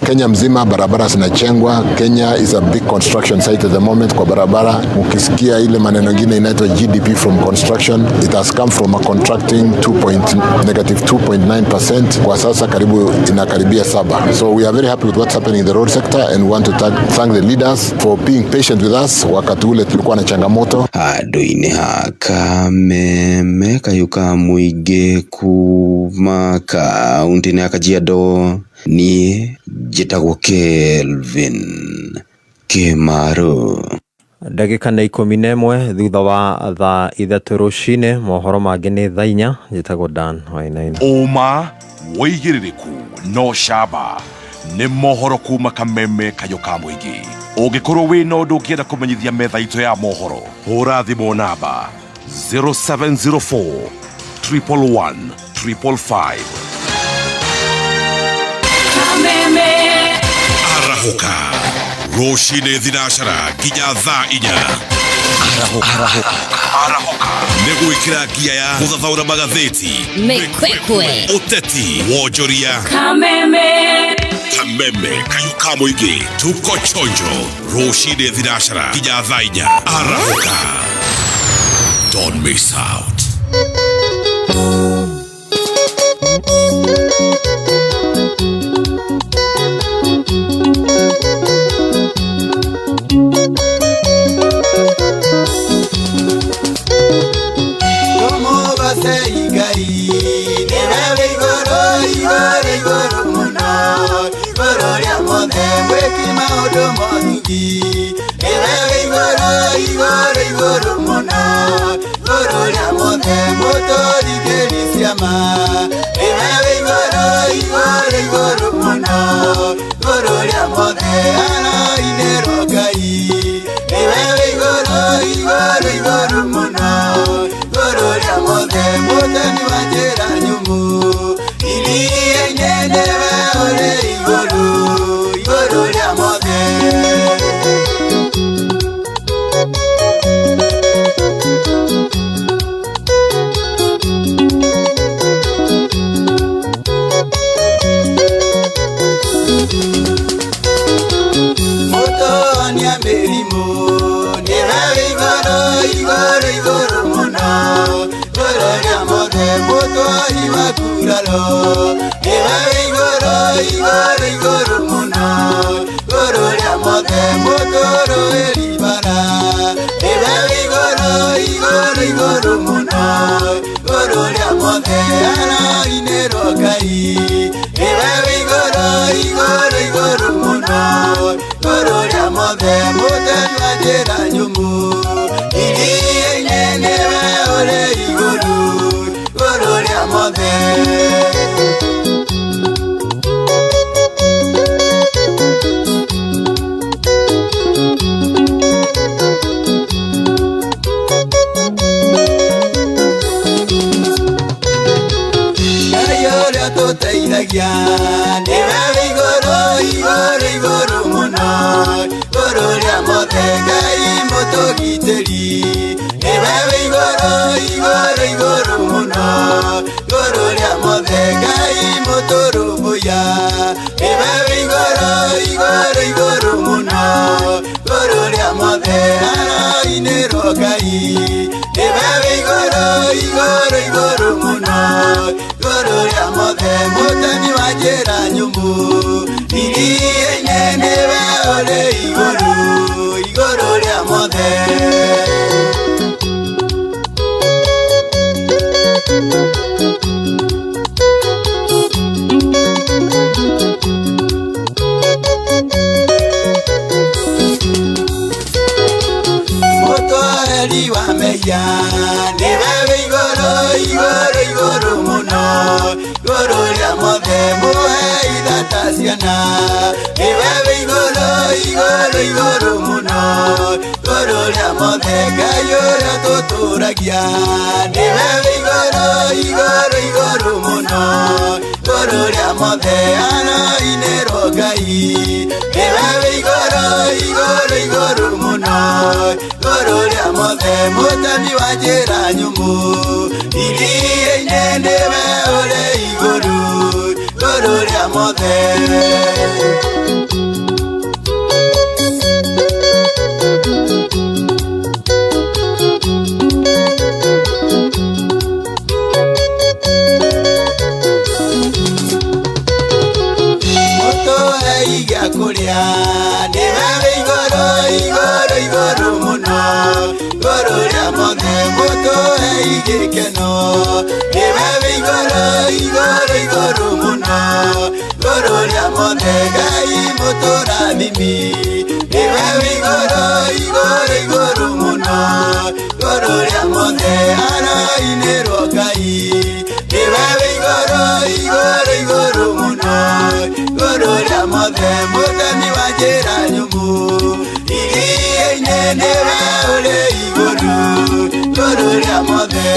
Kenya mzima barabara zinachengwa. Kenya is a big construction site at the moment kwa barabara. Ukisikia ile maneno ngine inaitwa GDP from construction, it has come from a contracting -2.9%. Kwa sasa karibu inakaribia 7. So we are very happy with what's happening in the road sector and want to thank the leaders for being patient with us wakati ule tulikuwa na changamoto. Handu-ini ha Kameme Kayuka muingi kuma kaunti-ini ya Kajiado ni njĩtagwo Kelvin Kimaru. Ndagĩka na 11 thutha wa thaa 3 rũcinĩ, mohoro mangĩ nĩ thaa 4. Njĩtagwo Dan Wainaina. Uma woigĩrĩrĩku no camba nĩ mohoro kuma Kameme Kayuka muingi. Ũngĩkorwo wĩna ũndũ ũngĩenda kũmenyithia metha itũ ya mohoro, hũra thimũ namba 0704 111 555. Arahuka Roshine Dhinashara nginya thaa 4. Arahuka nĩgwĩkĩra ngia ya gũthathaũra magathĩti, mĩkwekwe, ũteti, wonjoria. Kameme Kayuka muingi tuko chonjo. Roshine Dhinashara nginya thaa 4. Arahuka, don't miss out. mothe Ngai ũrĩa tũtũragia nĩwe wĩ igũrũ mũno igũrũ rĩa mothe anoinĩrwo Ngai nĩwe wĩ igũrũ mũno igũrũ rĩa mothe mũtemi wa njĩra nyũmũ iria-inĩ nĩwe ũrĩ igũrũ rĩa mothe Iga kuria niwe igoro muno igoro rĩa mothe muto igikeno niwe igoro muno igoro rĩa mothe Ngai mũtũrathimi niwe igoro muno igoro rĩa mothe anoinĩrwo Ngai niwe igoro muno igoro rĩa mothe mũthemi wa njĩra nyũmũ iria-inĩ nĩwe ũrĩ igũrũ rĩa mothe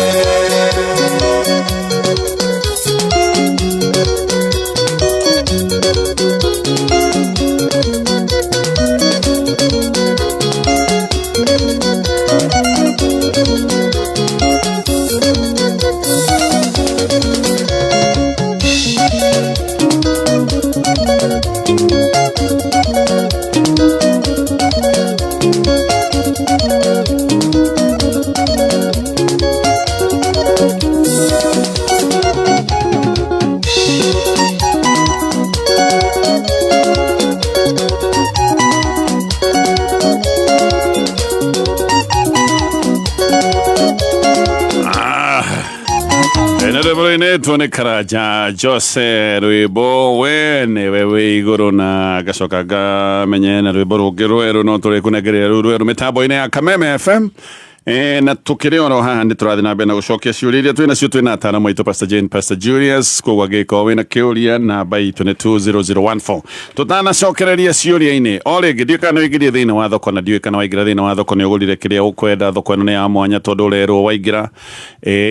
Tuone Karaja Jose rwimbo we newe wĩ igũrũ na gacoka ngamenye na rwimbo rũngĩ rwerũ no tũrĩkũnengerera rũu rwerũ mĩtambo-inĩ ya Kameme FM na tukiri oro haha ndi turathi na mbere na gucokia ciuria iria twina cio twina ataramu aitu Pastor Jane Pastor Julius kogwa giko wina kiuria na bai 220014 tutana cokereria ciuria-ini o ringi ndiuka no ingirie thiini wa thoko na ndiuka no waingira thiini wa thoko ni ugurire kiria ukwenda thoko ino ni ya mwanya tondu urerwo waingira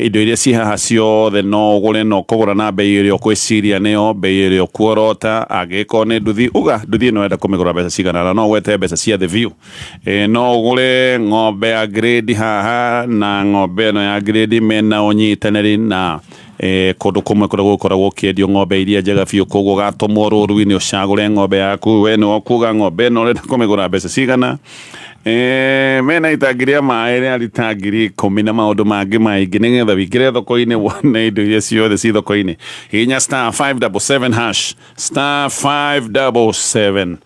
indo iria ci haha ciothe no ugure no kugura na bei iria ukwiciria niyo bei iria ukuorota agiko ni nduthi uga nduthi no enda kumigura mbeca cigana no wete mbeca cia the view no ugure ng'ombe ya grade haha na ng'ombe no ya grade mena unyitanĩri na kundu kumwe kuria gukoragwo kiendio ng'ombe iria njega biũ koguo gatumwo rũru-inĩ ucagũre ng'ombe yaku we no kuga ng'ombe no renda kumigura mbeca cigana mena itangiria maĩ rĩa ritangiri 10 na maũndũ mangĩ maingĩ nĩgetha wĩingĩre thoko-inĩ wone indo iria ciothe ci thoko-inĩ hinya *577# *577#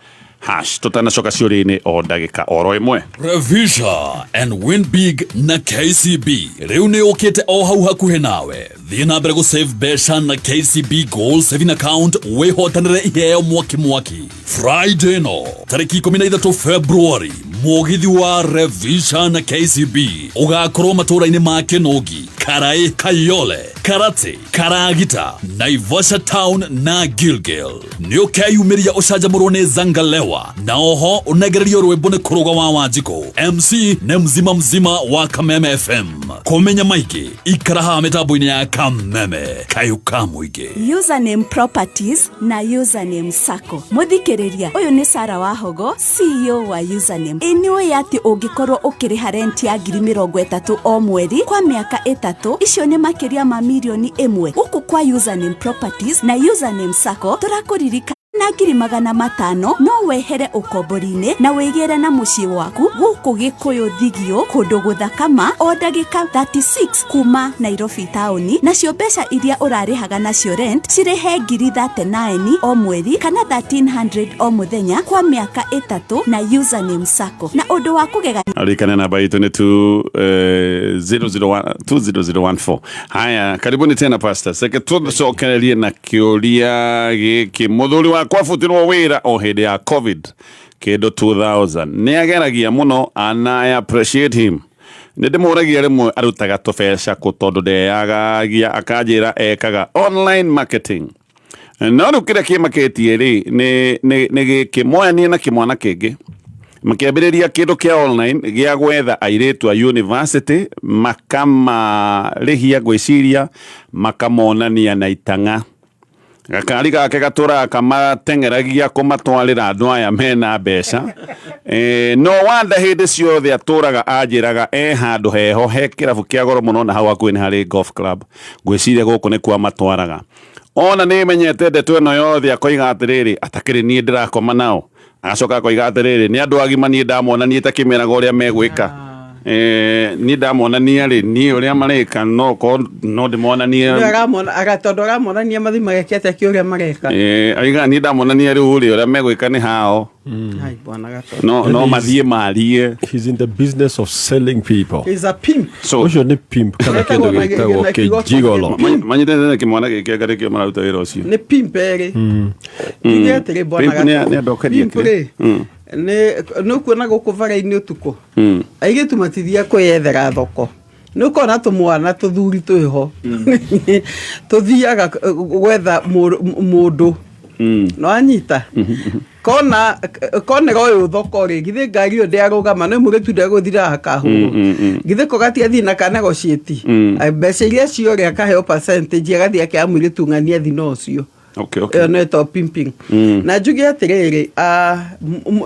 tutanacoka ciũria-inĩ o ndagĩka oro ĩmwe. Revisha and win big na KCB rĩu nĩ ũkĩte o hau hakuhĩ nawe thiĩ na mbere gũsave mbeca na KCB Gold Saving Account wĩhotanĩre iheo mwaki Friday no tarĩki 13 February mũgithi wa Revisha na KCB ũgakorwo matũra-inĩ ma Kĩnũngi, Karai, Kayole, Karate, Karagita, Naivasha Town na Gilgil. Nĩ ũkeyumĩria ũcanjamũrwo nĩ Zangalewa na oho ũnegererio rwĩmbo nĩ Kũrũga wa Wanjikũ. MC nĩ mzima wa Kameme FM. Kũmenya maingĩ ikara haha mĩtambo-inĩ ya Kameme kayuka mũingĩ. Username Properties na Username Sacco. Mũthikĩrĩria ũyũ nĩ Sarah Wahogo, CEO wa Username. Nĩũĩ atĩ ũngĩkorwo ũkĩrĩha rent ya 30,000 o mweri kwa mĩaka 3 icio nĩ makĩria ma milioni 1 gũkũ kwa Username Properties na Username Sacco tũrakũririka na 500,000 no wehere ukombori-inĩ na wĩgĩre na mũciĩ waku gũkũ Gĩkũyũ Thigio kũndũ gũthakama o ndagĩka 36 kuma Nairobi taũni nacio mbeca iria ũrarĩhaga nacio rent cirĩhe 39 o mweri kana 1300 o mũthenya kwa mĩaka 3 na Username Sacco na ũndũ wa kũgegania arikana namba itu ni 20014. Haya, karibuni tena Pastor. Seke tucokererie na kiuria gĩkĩ mũthuri wa kwabutirwo wĩra o hĩndĩ ya COVID kĩndũ 2000 nĩ ageragia mũno and I appreciate him. Ndĩmũragia rĩmwe arutaga tũbeca kũ tondũ ndeyagagia akanjĩra ekaga online marketing. No rĩu kĩrĩa kĩmaketie rĩ nĩ gĩkĩmoyanie na kĩmwana kĩngĩ makiambĩrĩria kĩndũ kĩa online gĩa gwetha airĩtu a university makamarĩhia gwĩciria makamonania na itang'a. Gakari gake gatũraga kamateng'eragia kũmatwarĩra andũ aya mena mbeca. No wanda hĩndĩ ciothe atũraga anjĩraga handũ heho he kĩrabu kĩa goro mũno na hau hakuhĩ nĩ harĩ golf club. Ngwĩciria gũkũ nĩkuo amatwaraga. Ona nĩ menyete ndeto ĩno yothe akoiga atĩrĩrĩ atakĩrĩ niĩ ndĩrakoma nao. Agacoka akoiga atĩrĩrĩ nĩ andũ agima niĩ ndamonania takĩmeraga ũrĩa megwĩka. Niĩ ndamonania rĩ niĩ ũrĩa mareka no ndĩmonanie tondũ aramonania mathi magekĩte kĩ ũrĩa mareka. Aiga niĩ ndamonania rĩu ũrĩa megwĩka nĩ hao. No mathiĩ marie. He's in the business of selling people. He's a pimp. So ũcio nĩ pimp kana kĩndũ gĩtagwo kĩjigolo. Manyitete kĩmwana gĩkĩ ngarĩkĩo mararuta wĩra ũcio. Nĩ pimp erĩ. Nĩ atĩrĩ bwana gato. Pimp rĩ. Nĩ kuona gũkũ bara-inĩ ũtukũ. Airĩtu matithia kwĩyethera thoko. Nĩ ũkona tũmwana tũthuri twĩho. Tũthiaga gwetha mũndũ. No anyita. Kona ũyũ thoko rĩ githĩ ngari ĩyo ndĩarũgama no mũirĩtu ndegũthira akahũrwo. Githĩ ko gatiathi na kanegotiate. Mbeca iria cio rĩ akaheo percentage agathiĩ akĩoya mũirĩtu ng'ania thina ũcio. Okay. No to pimping. Na njuge atĩrĩrĩ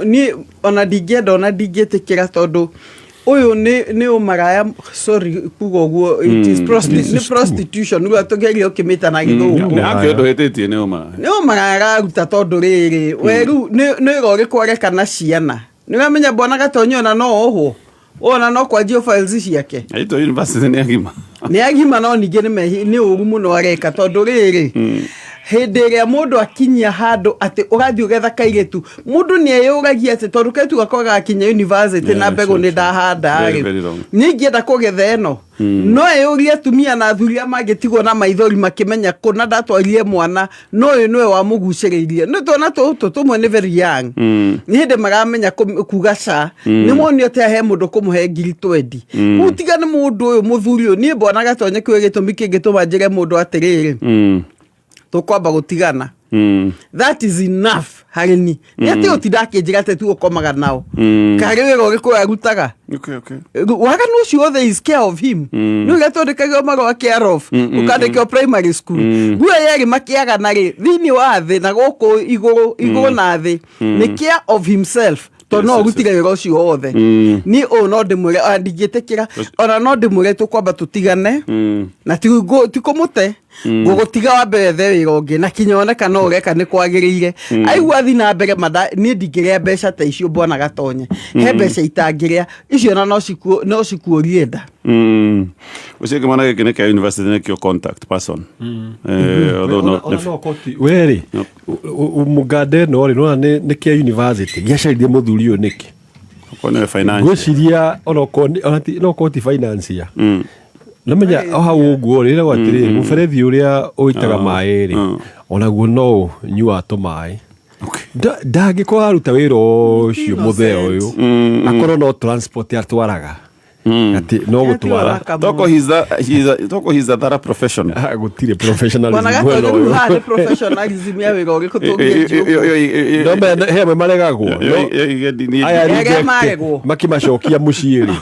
ni ona ndingĩenda ona ndingĩtĩkĩra tondũ ũyũ nĩ ũmaraya sorry kuga ũguo it is prostitution nĩguo tũgerie ũkĩmĩta na gĩthũngũ. Nĩ kĩndũ hĩtĩtie nĩ ũmaraya. Nĩ ũmaraya araruta tondũ rĩrĩ we rĩu nĩ gũgĩkwareka na ciana. Nĩwamenya bwana Gatonyo ona no oho. Ona no kwanjio files ciake. Aitũ university nĩ agima. Nĩ agima no ningĩ nĩ ũru mũno areka tondũ rĩrĩ hĩndĩ ĩrĩa mũndũ akinyia handũ atĩ ũgathiĩ ũgetha kairĩtu mũndũ nĩ eyũragia atĩ tondũ kaitu gakwa gakinya university na mbegũ nĩ ndahanda rĩ nĩ ingĩenda kũgetha ĩno no eyũrie atumia na athuri mangĩtigwo na maithori makĩmenya kũna ndatwarire mwana no ũyũ nĩwe wamũgucĩrĩirie nĩ tuona tũmwe nĩ very young nĩ hĩndĩ maramenya kuga ca nĩ monio te he mũndũ kũmũhe ngiri 20 utiga nĩ mũndũ ũyũ mũthuri ũyũ niĩ mbona Gatonye kĩoĩ gĩtũmi kĩngĩtũma njĩre mũndũ atĩrĩrĩ tukwamba gutigana. That is enough harĩ ni ati utindakĩnjĩra atĩ tu ũkomaga nao karĩ wĩra ũrĩkũ arutaga. Waganu ũcio othe is care of him nĩ ũgetondekagio marũa care of ũkandĩkio primary school guo yerĩ makĩagana rĩ thĩinĩ wa thĩ na gũkũ igũrũ na thĩ nĩ care of himself to no gutire wĩra ũcio wothe ni no ndĩmwĩre ndingĩtĩkĩra ona no ndĩmwĩre tũkwamba tũtigane na ti kũmũte gũgũtiga wa mbere the wĩra ũngĩ na kinyoneka no ũreka nĩ kwagĩrĩire aigua thi na mbere niĩ ndingĩrĩa mbeca ta icio bwana Gatonye he mbeca itangĩrĩa icio na no cikuorie nda. Ucio kĩmwana gĩkĩ nĩ kĩa university nĩkĩo contact person. Weri Mugande no rĩ no nĩ kĩa university gĩacarithie mũthuri ũyũ nĩkĩ kone finance gwĩciria no koti finance ya namenya hau ũguo rĩrĩa gwatirĩ mũberethi ũrĩa ũitaga maĩ rĩ onaguo no nyua tũmaĩ ndangĩkorwo aruta wĩra ũcio mũthee ũyũ akorwo no transport atwaraga ati no gutwara toko he's a thorough professional gutire professionalism bwana Gatonye hard professionalism ya wĩra ũrĩkũ tũngĩenjwo no mena he maregagwo aya maregwo makimacokia mũciĩ rĩ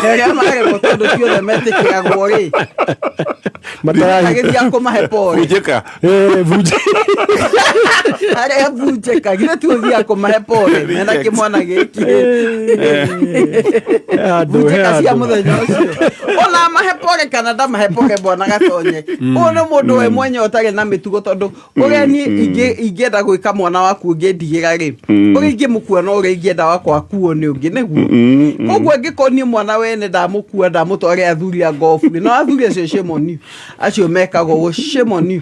he maregwo tondũ ciothe metĩkĩragwo rĩ mataragĩthia kũmahe pole bujeka arĩa bujeka githĩ tuthia kũmahe pole mena kĩmwana gĩkĩ cia muthenya ucio ona mahe pole kana ndamahe pole bwana Gatonye ũno mũndũ we mwenye ũtarĩ na mĩtugo tondũ ũrĩa niĩ ingĩenda gwĩka mwana waku ũngĩndigĩra rĩ ũrĩa ingĩmũkua no ũrĩa ingĩenda wakwa akuo nĩ ũngĩ nĩguo koguo angĩkorwo niĩ mwana wene ndamũkua ndamũtware athuri a ngobu no athuri acio shemoni acio mekagwo shemoni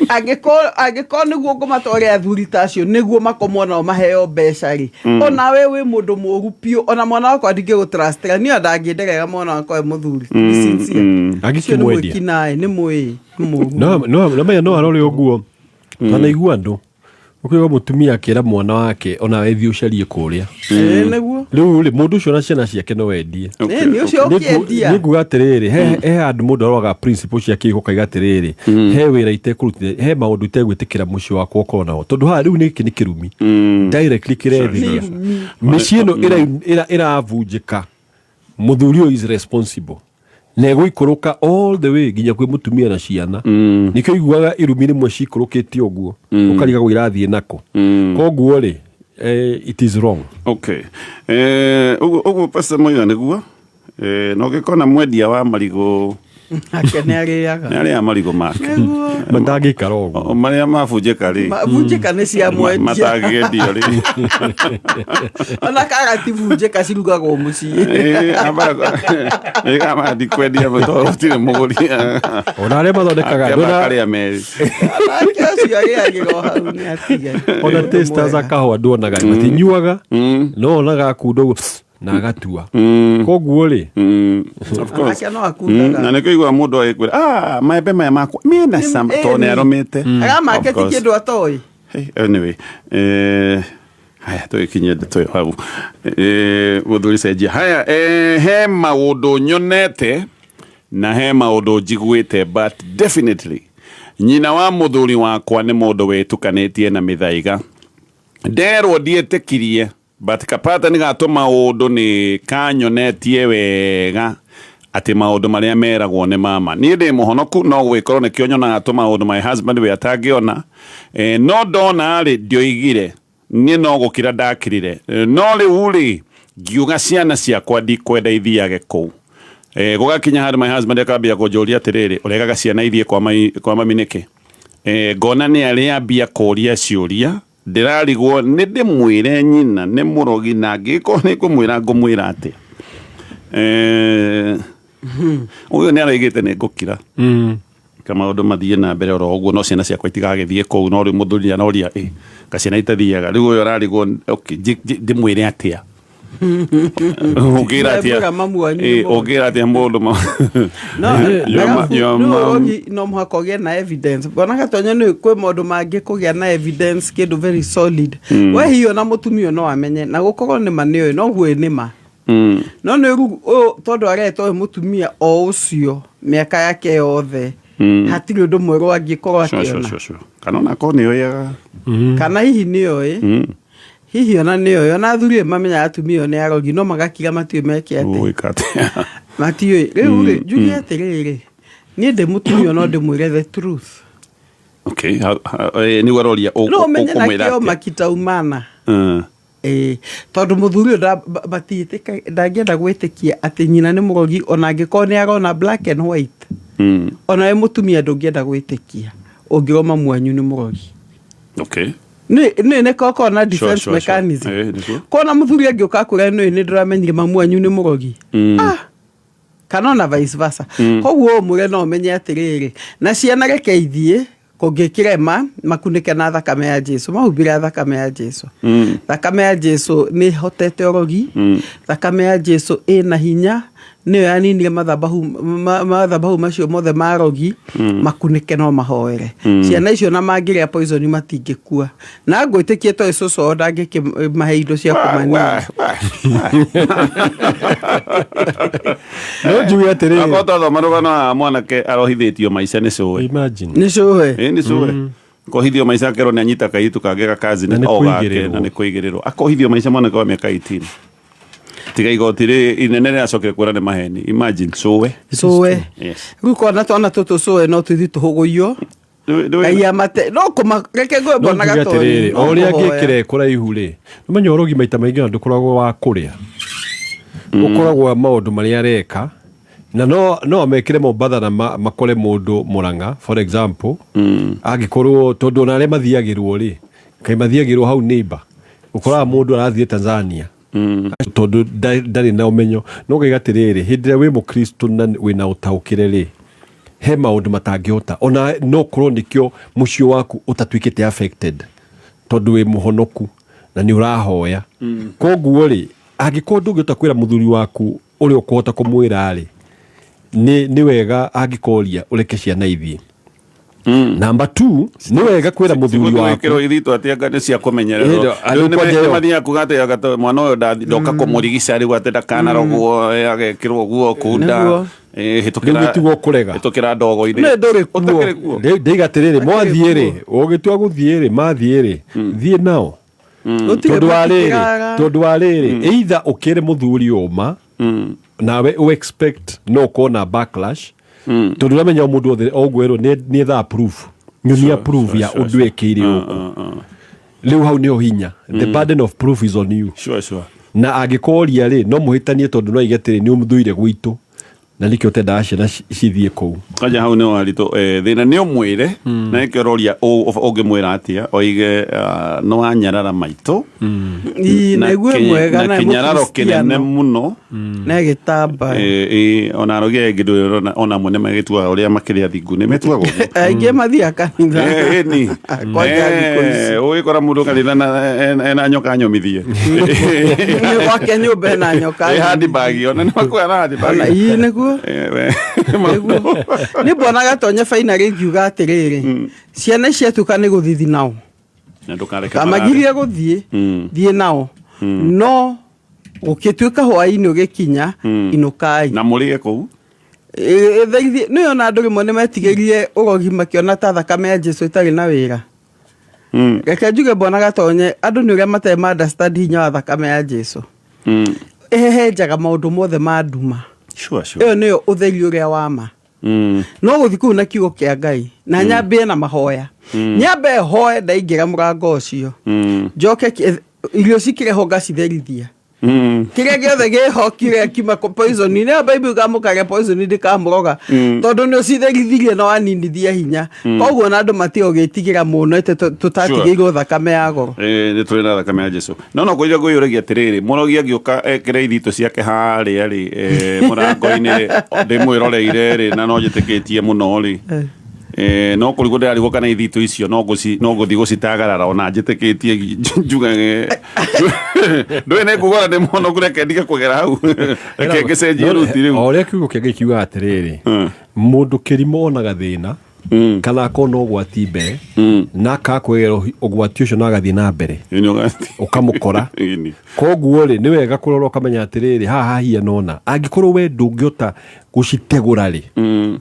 angĩkorwo nĩguo ngũmatware athuri ta acio nĩguo makomwo nao maheo mbeca rĩ ona we wĩ mũndũ mũru piũ ona mwana wakwa ndingĩgũtrustĩra niĩ ndangĩnderega mwana wakwa mũthuri agĩkĩmwendia nĩ mwĩ no menya no arore ũguo kana igua andũ Ukiwa mutumia akira mwana wake ona wethi ucarie kuria neguo riu mundu ucio na ciana ciake no wendie ni ucio ukiendia niguga atiriri he andu mundu aroga principle ciake ikaiga atiriri he wira itekurutire he maundu itegwitikira mucio wakwa ukorwo tondu ha riu niki ni kirumi directly kirethi micii ino iravunjika muthuri uyu is responsible nego ikuruka all the way ginya kwi mutumia na ciana nikio iguaga irumi rimwe cikurukite uguo ukariga gwirathie nako koguo ri it is wrong. Okay, uguo pesa moyo niguo no gikona mwendia wa marigo akene ariaga marigo make matangikara uguo maria mabunjika ri mabunjika ni cia mwendia matagendio ri ona karati bunjika cirugagwo mucii kama dikwendia mto utire muguri ona aria mathondekaga ndona aria meri acio ariagirwo hau ni atiga ona testers akahwa nduonaga matinyuaga no onaga kundu na agatua koguo ri of course na niko igwa mundu ayikwira maembe maya makwa mina sam tone aromete aga market kindu atoi anyway haya tuikinye tu hau muthuri cenjia haya he maundu nyonete na he maundu njiguite but definitely nyina wa muthuri wakwa ni mundu witukanetie na mithaiga nderwo ndietikirie but kapata ni gato maundu ni kanyonetie wega ati maundu maria meragwo ni mama ni ndi muhonoku no gwikorwo ni kionyo na gato maundu my husband we atangiona no ndona ri ndioigire ni no gukira ndakirire no riu ri ngiuga ciana ciakwa ndikwenda ithiage kuu gugakinya handu my husband akambia kunjuria atiriri uregaga ciana ithie kwa mami niki ngona ni aria mbia kuria ciuria ndirarigwo ni ndimwire nyina ni murogi na ngiko ni kumwira ngumwira ati uyu ni araigite ni ngukira kama undu mathie na mbere oro uguo no ciana ciakwa itigagithie kuu no ri muthuri na oria kacina itathiaga riu uyu ararigwo okay ndimwire atia ugira atia mundu no muhaka ugie na evidence bona gatonyo ni kwi maundu mangi kugia na evidence kindu very solid we hiyo na mutumio no amenye na gukorwo ni manio no gwe ni ma no ni ru tondu areto mutumia o ucio miaka yake yothe hatiri undu mweru angikorwo akiona kana na ko ni oya kana hihi ni oi hihi ona niyo na thuri mamenya atumio ni arogi no magakiga matio meke ate matio riu ri jugi atiriri ni ndi mutumio no ndi mwire the truth okay ni waroria ukumwira ati no makitaumana tondu muthuri batiitika ndangienda gwitikia ati nyina ni murogi ona angiko ni arona black and white ona we mutumia ndungienda gwitikia ungiroma mwanyu ni murogi okay ni koko na defense mechanism kona muthuri angioka kure ni ndiramenyire mamu anyu ni murogi kana na vice versa koguo mure no menye atiriri na ciana rekeithie kungikirema makunike na thakame ya Jesu mahubira thakame ya Jesu thakame ya Jesu ni hotete orogi thakame ya Jesu ina hinya niyo yaninire mathabahu macio mothe marogi makunike no mahoere ciana icio na mangiria poison matingikua na ngwitikie to icoco ndangiki maheindo cia kumania no juya tere akoto marugano mwanake arohithitio maica ni cuwe imagine ni cuwe ni cuwe kohithio maica kero ni anyita kaitu kagega kazi ni ogake na ni kuigirirwo akohithio maica mwanake wa miaka 18 tiga igotire inene ria coke kura ni maheni imagine cuwe ruko na twana tutu cuwe no tuthi tuhuguyo Kaya mate no kuma reke go bona gatori oria ngikire kuraihu ri umenye orogi maita maingi andu kuragwo wa kuria ukoragwo maundu mari areka na no amekire mobatha na makore mundu Muranga for example agikorwo tondu na re mathiagirwo ri kai mathiagirwo hau neighbor ukora mundu arathie Tanzania tondu ndari na umenyo no gaigatiriri hindire wi mukristo na wina utaukire ri he maundu matangihota ona no kronikyo mucio waku utatwikite affected tondu wi muhonoku na ni urahoya koguo ri agikondu ngitakwira muthuri waku uri ukuhota kumwira ri ni wega agikoria ureke ciana ithie Number 2 nĩ wega kwĩra mũthuri waku kero ithito atia ngane cia kumenyererwo nĩ mathia kugateya gato mwana ũyũ ndoka kũmũrigica rĩu atenda kana rogwo agekĩrwo guo kunda hĩtũkĩra ndogo-inĩ ndĩigatĩrĩrĩ mwathiĩ-rĩ ũgĩtua gũthiĩ-rĩ mathiĩ-rĩ thiĩ nao tondũ wa rĩrĩ either ũkĩre mũthuri ũma nawe expect no kona backlash tondũ ramenya mũndũ othe ogwero nĩ tha proof nyonia proof ya ũndũ ekĩire ũguo rĩu hau nĩho hinya the burden of proof is on you na angĩkoria-rĩ no mũhĩtanie tondũ no igetĩrĩ nĩ ũmũthũire gwitũ na nĩkĩo ũtendaga ciana cithiĩ kũu kaja hau nĩ waritũ thĩna nĩ ũmwĩre na nĩkĩo ũroria ũngĩmwĩra atĩa oige nĩ wanyarara maitũ na kĩnyararo kĩnene mũno na gĩtamba ona arogia ngĩndũ ona mwene magĩtua ũrĩa makĩrĩa thingu nĩ metuaga ũguo aingĩ mathiaga kanitha ũgĩkora mũndũ kanitha ena nyoka nyomithie gwake nyũmba ena nyoka handibagi ona nĩ makuoya na handibagi nĩguo nĩ mbonaga tonye fainali ingiuga atĩrĩrĩ ciana ciatuka nĩ gũthithi nao kamagirie gũthiĩ thiĩ nao no ũkĩtuĩka hwaĩ-inĩ ũgĩkinya inũkai na mũrĩe kũu nĩyo na andũ rĩmwe nĩ metigĩrie ũgogi makĩona ta thakame ya Jesu ĩtarĩ na wĩra reke njuge mbonaga tonye andũ nĩ ũrĩa matarĩ ma understand hinya wa thakame ya Jesu ĩhehenjaga maũndũ mothe ma nduma ĩyo nĩyo ũtheri ũrĩa wa ma no gũthiĩ kũu na kiugo kĩa Ngai na nyambie na mahoya nyambe hoe ndaingĩra mũrango ũcio njoke irio cikĩreho ngacitherithia kĩrĩa gĩothe gĩho kĩrĩa kima poison nĩ Bible gamũkage poison ndĩkamũroga tondũ nĩ ũcitherithirie na waninithia hinya koguo na andũ matio gĩtigĩra mũno tũtatigĩirwo thakame ya goro nĩ tũrĩ na thakame ya Jesu no kũiria ngũyũragia atĩrĩrĩ mũrogia gĩũka ekĩre ithito ciake harĩa-rĩ mũrango-inĩ ndĩmwĩroreire-rĩ na no njĩtĩkĩtie mũno-rĩ no kũrigwo ndĩrarigwo kana ithito icio no gũthiĩ gũcitagarara ona njĩtĩkĩtie njugage ndũĩ nĩ ngũgora ndĩ mũno reke ndige kũgera hau reke ngĩcenjie ruti rĩu o ũrĩa kiugo kĩngĩ kiuga atĩrĩrĩ mũndũ kĩrimũ onaga thĩna kana akona ũgwati mbere na akakwĩrwo ũgwati ũcio no agathiĩ na mbere ũkamũkora koguo-rĩ nĩ wega kũrora ũkamenya atĩrĩrĩ haha hiana ona angĩkorwo we ndũngĩhota gũcitegũra-rĩ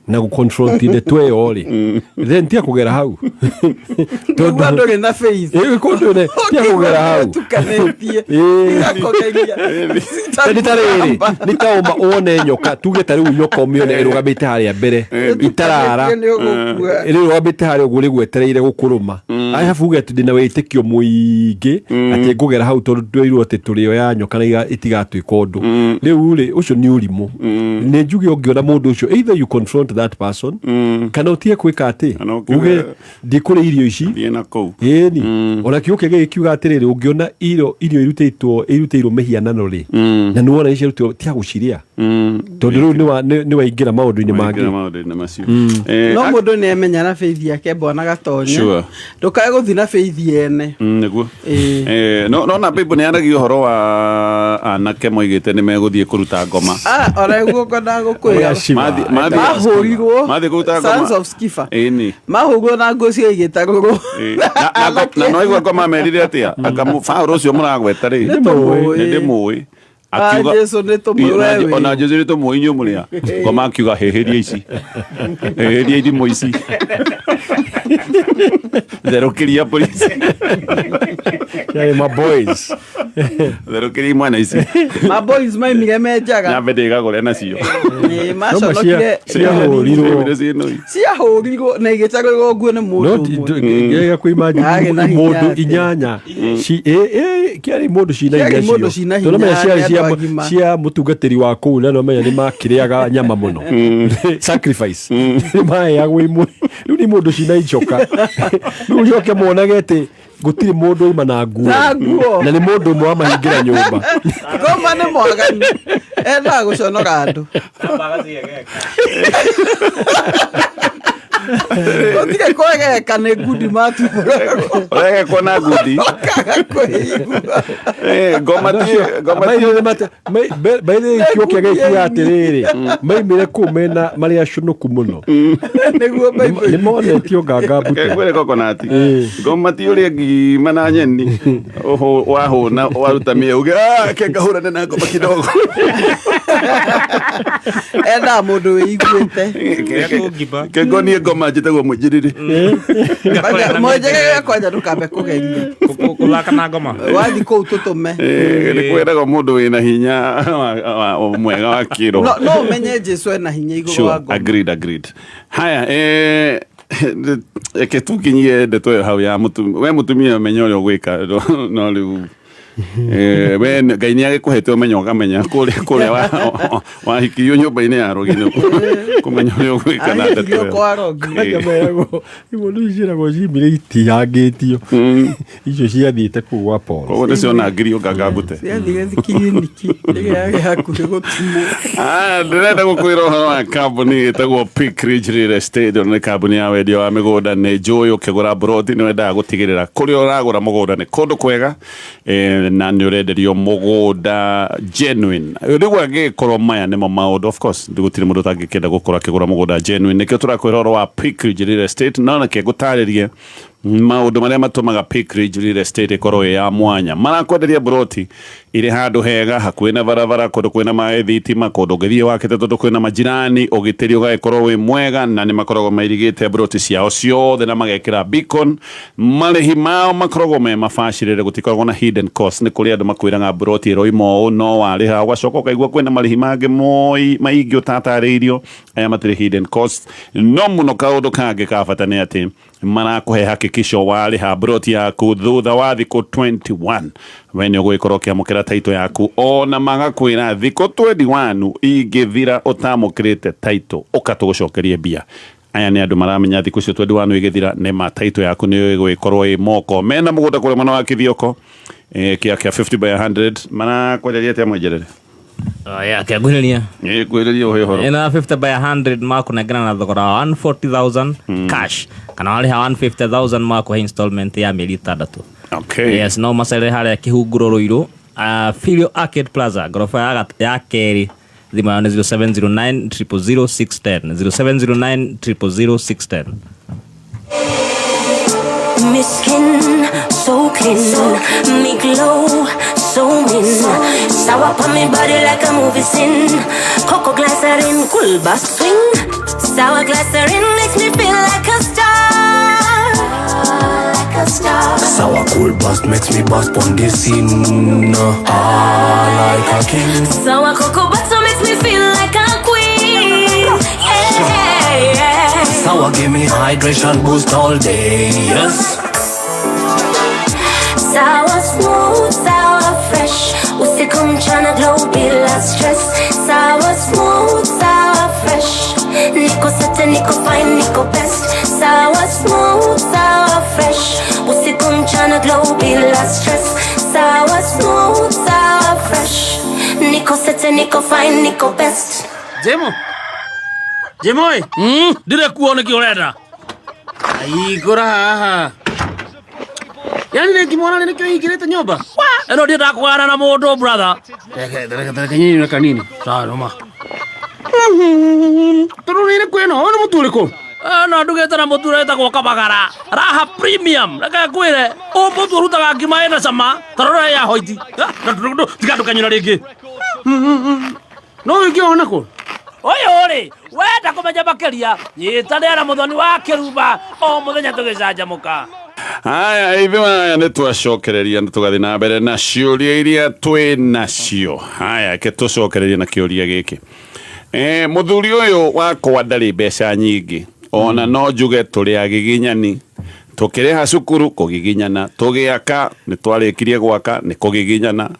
na gũconfront the tweyo-rĩ then tia kũgera hau tondũ andũ rĩ na faith tia kũgera hau nĩ ta ũma wone nyoka tuge ta rĩu nyoka ũmĩone ĩrũgamĩte harĩa mbere itarara ĩrũgamĩte harĩa ũguo rĩgwetereire gũkũrũma arabu uge atĩ ndĩna wĩtĩkio mũingĩ atĩ ngũgera hau tondũ ndĩroirwo atĩ tũrĩo ya nyoka na itigatuĩka ũndũ rĩu-rĩ ũcio nĩ ũrimũ nĩ njuge ũngĩona mũndũ ũcio either you confront that person kana ũtige kwĩka atĩ uge ndikũrĩ irio ici ĩni ona kiugo kĩngĩ gĩkiuga atĩrĩrĩ ũngĩona irio irutĩirwo mĩhianano-rĩ na nĩ wona icirutĩirwo tia gũcirĩa tondũ rĩu nĩ waingĩra maũndũ-inĩ mangĩ no mũndũ nĩ amenya na faith yake mbonaga tonye ndũkae gũthiĩ na faith yene nĩguo no na Bible nĩ yaragia ũhoro wa anake moigĩte nĩ megũthiĩ kũruta ngoma ona guo ngona gũkwĩra mahũrirwo Sons of Sceva mahũrirwo na nguo cia igĩtarũrwo na no igua ngoma merire atĩa Paulo ũcio mũragweta-rĩ nĩ ndĩmũĩ Jesu nĩ tũmũĩ ona Jesu nĩ tũmũĩ inyuĩ mũrĩa ngoma akiuga hĩhĩria ici hĩhĩria irimũ ici therũkĩria polisi my boys therũkĩria imwana ici my boys maimire menjaga nyambe ndĩgagũre nacio maconokire ciahũrirwo na igĩtarũrwo nguo nĩ mũndũ mũndũ inyanya kĩarĩ mũndũ cina inya cia mũtungatĩri wa kũu na nomenya nĩ makĩrĩaga nyama mũno sacrifice nĩ maheagwo imwe rĩu nĩ mũndũ cina icoka rĩu rĩoke monage atĩ gũtirĩ mũndũ uma na nguo na nĩ mũndũ ũmwe wa mahingĩra nyũmba ngoma nĩ mwaganu endaga gũconora andũ Otige kwegeka nĩ ngundi matu. Orege kona ngundi. Baile kio kege kia atiriri. Maimire kumena maria shunuku muno. Nĩ monetio ngangambute. Kwere coconut. Ngomati uri ngima na nyeni. Oho wahuna waruta miuge kengahura na ngoma kidogo. Enda mundu wiguite. Kengonie ngoma njitagwo mujiriri. Mojege kwanja tukambe kugeria. Kulaka na ngoma. Wathi kuu tutume. Ni kweraga mundu wina hinya mwega wa kiro. No menye Jesu ena hinya iguru wa ngoma. Agreed. Haya eke tukinyie ndeto hau ya we mutumia menya uri gwika no riu we Ngai ni agikuhete umenyo ukamenya kuria wa hikirio nyumba-ini ya rogino kumenya uri gwika na ndeto kwa rogino imundu iciragwo cimire itiyangitio icio ciathiite kuu gwa Paul koguo nicio na ngirio ngangambute ciathire thikiriniki ĩrĩa hakuhĩ gũtumwo. Ndĩrenda gũkwĩra ũhoro wa kambuni ĩtagwo Peak Ridge Real Estate. Nĩ kambuni ya wendia wa mĩgũnda. Nĩ njũĩ ũkĩgũra buroti nĩ wendaga gũtigĩrĩra kũrĩa ũragũra mũgũnda nĩ kũndũ kwega na nĩ ũrenderio mũgũnda genuine. Rĩu angĩkorwo maya nĩmo maũndũ, of course gũtirĩ mũndũ ũtangĩkĩenda gũkorwo akĩgũra mũgũnda genuine. Nĩkĩo tũrakwĩra ũhoro wa Peak Ridge Real Estate na nake ngũtarĩrie maundu maria matumaga Peak Ridge Real Estate ikorwo ya mwanya. Marakwenderia buroti iri handu hega hakuhi na barabara, kundu kwina maaĩ, thitima, kundu ngithie wakite tondu kwina majirani, ugitiri ugakorwo wi mwega na ni makoragwo mairigite buroti ciao ciothe na magekira beacon. Marĩhi mao makoragwo me mabacĩrĩre, gutikoragwo na hidden cost. Ni kuri andu makwiraga buroti iro imo no wariha ugacoka ukaigua kwina marĩhi mangi maingi utatarĩirio. Aya matiri hidden cost. No muno kaundu kangi ka bata ni ati marakuhe hakikisho wariha buroti yaku thutha wa thikũ 21 we nĩ ũgũgĩkorwo ũkĩamũkĩra taito yaku, ona magakwĩra thikũ 21 ingĩthira ũtamũkĩrĩte taito ũkatũgũcokerie mbia. Aya nĩ andũ maramenya thikũ icio 21 igĩthira nĩma taito yaku nĩ ĩgũgĩkorwo ĩ moko. Mena mũgũnda kũrĩa mwena wa Kithioko kĩa 50 by 100 marakwenderia atĩa mwenjerere? Kĩanguhĩrĩria ũhoro ĩna 50 by 100 makũnengera na thogora wa 140,000 cash, kana warĩha 150,000 makũhe installment ya mĩeri 6. Okay. Yes, no macere harĩa Kĩhunguro Rũirũ, Filio Arcade Plaza, ngoroba ya kerĩ. Thima yao nĩ 0709 000 610 0709 000 610. Me skin so clean, me glow so mean. Sour on me body like a movie scene. Cocoa glycerin, cool bass swing. Sour glycerin makes me feel like a star, like a star. Sour cool bass makes me bust on the scene. Like a king. Sour cocoa butter makes me feel like a queen. Yeah, yeah. Sour give me hydration boost all day. Yes. Sour smooth, sour fresh. Usikum chana glow, be less stress. Sour smooth, sour fresh. Nico sete, Nico fine, Nico best. Sour smooth, sour fresh. Usikum chana glow, be less stress. Sour smooth, sour fresh. Nico sete, Nico fine, Nico best. Jemoi, dire kuone ki urenda. Ai gora haha. Yani ne kimona ne kyo igirete nyumba. Eno ndi ndakwana na mundu brother. Reke nyinyi na kanini. Sawa noma. Turunire kweno, ono muturiko. No ndugete na mutureta kwa kabagara. Raha premium. Reke kwire. O mutu rutaga ngima ina cama. Tarora ya hoiti. Tikadu kanyina ringi. No ngiona ko. Oyo wenda kumenya makiria nyitanira muthoni wa Kiruba o muthenya tugicanjamuka. Haya, hivi maya nĩ twacokereria na tũgathiĩ na mbere na ciũria iria twĩ nacio. Haya, ke tũcokererie na kĩũria gĩkĩ. Mũthuri ũyũ wakwa ndarĩ mbeca nyingĩ, ona no njuge tũrĩ agiginyani. Tũkĩrĩha cukuru kũgiginyana, tũgĩaka nĩ twarĩkirie gwaka nĩ kũgiginyana,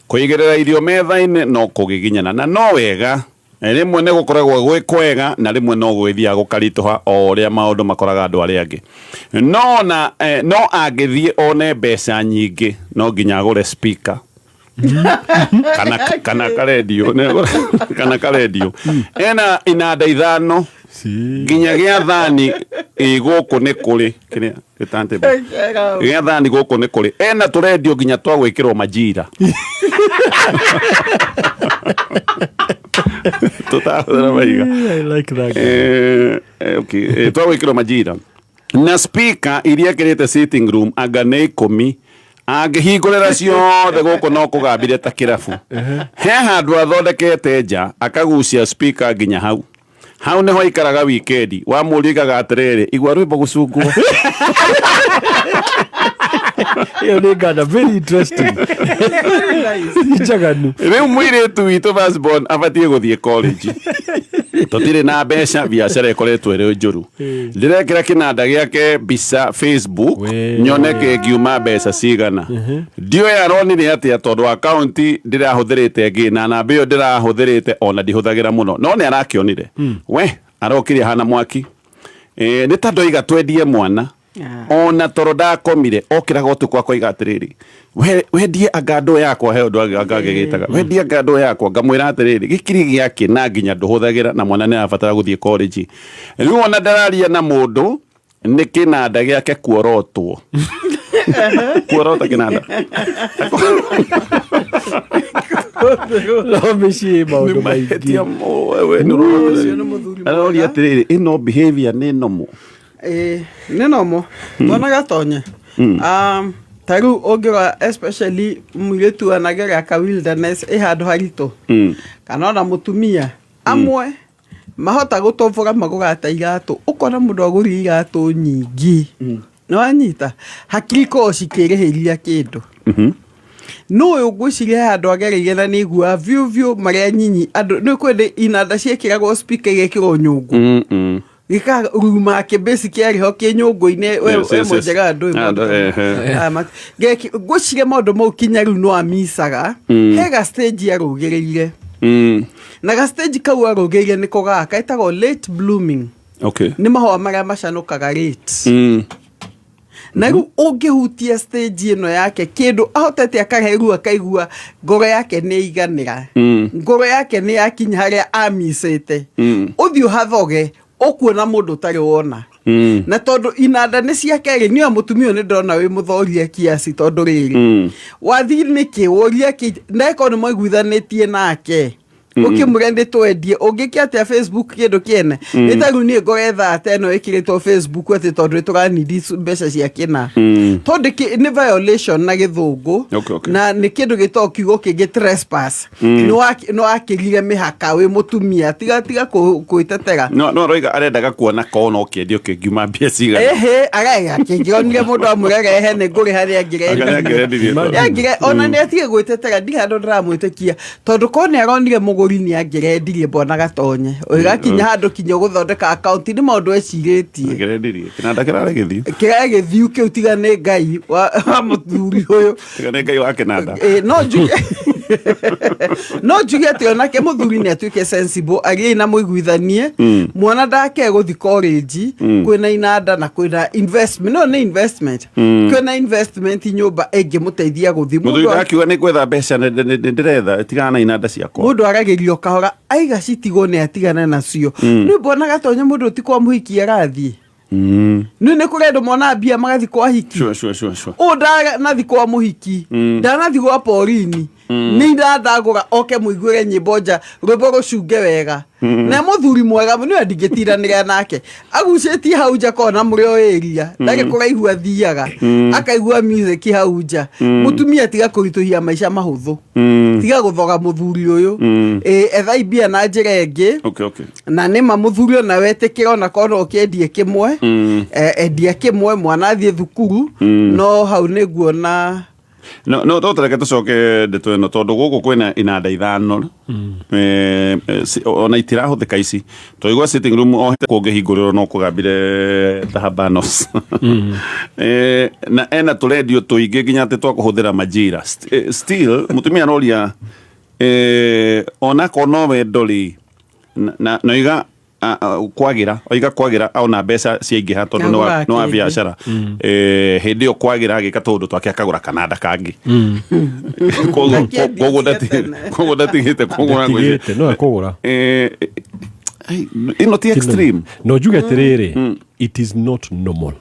kũigĩrĩra irio metha-inĩ no kũgiginyana, na no wega rimwe nĩ gũkoragwo gwĩ kwega na rimwe no gwĩthia gũkaritũha o ũrĩa maũndũ makoraga andũ arĩa angĩ. No angĩthiĩ one mbeca nyingĩ no nginya agũre speaker kana karedio ena inanda 5 nginya gĩa thani gũkũ nĩ kũrĩ kĩrĩa gĩtante gĩa thani gũkũ nĩ kũrĩ ena tũrendio nginya twa gwĩkĩrwo majira tutahũthĩra maiga I like that okay twa gwĩkĩrwo majira na speaker iria kĩrĩte sitting room anga nĩ 10 angĩhingũrĩra ciothe gũkũ no kũgambire ta kĩrabu he handũ athondekete nja akagucia speaker nginya hau nĩho aikaraga wikendi wamũrigaga atĩrĩrĩ igua rwĩmbo gũcungwo Iyo nĩ ngana very interesting njaganu rĩu mũirĩtu witũ firstborn abatiĩ gũthiĩ college tũtirĩ na mbeca biacara ĩkoretwo ĩrĩ njũru ndĩrekĩra kĩnanda gĩake mbica Facebook nyone kĩngiuma mbeca cigana ndioĩ aronire atĩa tondũ akaunti ndĩrahũthĩrĩte ngĩ na namba ĩyo ndĩrahũthĩrĩte ona ndihũthagĩra mũno no nĩ arakĩonire we arokire hana mwaki nĩ ta ndoiga twendie mwana ona toro ndakomire okĩraga ũtukũ akoiga atĩrĩrĩ wendie anga ndũ yakwa he ũndũ angagĩgĩtaga wendie anga ndũ yakwa ngamwĩra atĩrĩrĩ gĩkiri gĩake na nginya ndũhũthagĩra na mwana nĩ abatara gũthiĩ college rĩu ona ndararia na mũndũ nĩ kĩnanda gĩake kuorotwo kuorota kĩnanda no mĩciĩ maũndũ maingĩ aroria atĩrĩrĩ ĩno behavior nĩ normal nĩ normal mbona gatonye ta rĩu ũngĩrora especially mũirĩtu anagerera ka wilderness handũ haritũ kana ona mũtumia amwe mahota gũtoboga magũgata iratũ ũkona mũndũ agũri iratũ nyingĩ no anyita hakiri ko cikĩrĩhĩria kĩndũ no ũyũ ngwĩciria handũ agereire na nĩigua view marĩa nyinyi andũ nĩ kwende inanda ciĩkĩragwo speaker igekĩrwo nyũngũ gika ruma ke basic yari ho ke nyũngũ-inĩ we mojega andũ ngwĩciria maũndũ mau kinya rĩu no amisaga hega stage yarũgĩrĩire na ga stage kau arũgĩrĩire nĩko gaka etagwo late blooming nĩ mahũa marĩa macanũkaga late na rĩu ũngĩhutia stage ĩno yake kĩndũ ahotete akareru akaigua ngoro yake nĩ iganĩra ngoro yake nĩ yakinya harĩa amisĩte ũthiũ hathoge ũkuona mũndũ ũtarĩ wona na tondũ inanda nĩ cia kerĩ nĩyo mũtumia nĩ ndona wĩ mũthoria kiasi tondũ rĩrĩ wathi nĩkĩ woria kĩ ndeko nĩ mwaiguithanĩtie nake ukimure nditwendie ungĩkia atĩa Facebook kĩndũ kĩene ĩtarũ niĩ ngoretha ateno ĩkĩrĩtwo Facebook atĩ tondũ tũranidi mbeca cia kĩna tondũ nĩ violation na gĩthũngũ na nĩ kĩndũ gĩtoo kiugo kĩngĩ trespass no akĩrire mĩhaka wĩ mũtumia tiga kwĩtetera no roiga arendaga kuona kono kĩendio kĩngiuma mbia cigana arega kĩngĩonire mũndũ amũrerehe nĩ ngũrĩ harĩa ngĩrendia ona nĩ atige gwĩtetera ndi handũ ndĩramwĩtĩkia tondũ ko nĩ aronire mũgũri nĩ angĩrendirie mbona gatonye ũgakinya handũ kinya gũthondeka account nĩ maũndũ ecirĩtie kĩnanda kĩrarĩ gĩthiu kĩu tiga nĩ ngai wa mũthuri ũyũ tiga nĩ ngai wa kĩnanda no njuge atĩ onake mũthuri nĩ atuĩke sensible agĩe na mũiguithanie mwana ndake gũthi college kwĩna inanda na kwĩna investment no nĩ investment kwĩna investment nyũmba ĩngĩmũteithia gũthi mũthuri akiuga nĩ gwetha mbeca ndĩretha tigana na inanda ciakwa mũndũ aragĩrio kahora aiga citigwo nĩ atigana nacio nĩ mbona gatonye mũndũ ti kwa mũhiki arathiĩ nĩ kũrendwo mwana mbia magathi kwa hiki ndanathi kwa mũhiki ndanathi gwa porini nĩ ndagũra oke mũiguĩre nyĩmbo nja rwĩmbo rũcunge wega na mũthuri mwega nĩ ndingĩtiranĩra nake agucĩtie hau nja kona mũrĩ o area ndagĩ kũraihu athiaga akaigua music hau nja mũtumia tiga kũritũhia maica mahũthũ tiga gũthoga mũthuri ũyũ etha ibia na njĩra ĩngĩ na nĩma mũthuri ona wetĩkĩra ona kona ũkĩendie kĩmwe endia kĩmwe mwana athiĩ thukuru no hau nĩ nguona no tũreke tũcoke ndeto ĩno tondũ gũkũ kwĩna inanda ithano ona itirahũthĩka ici twaigua sitting room ohete kũngĩhingũrĩrwo no kũgambire thahabanos na ena tũrendio tũingĩ nginya atĩ twakũhũthĩra majira still mũtumia aroria onako no wendo rĩ na noiga kwagira ona mbeca ciaingĩha tondũ no wa biacara hĩndĩ ĩyo kwagira agĩka tondũ twake akagũra kananda kangĩ koguo ndatigĩte no akũgũra ino ti extreme no njuge atiriri it is not normal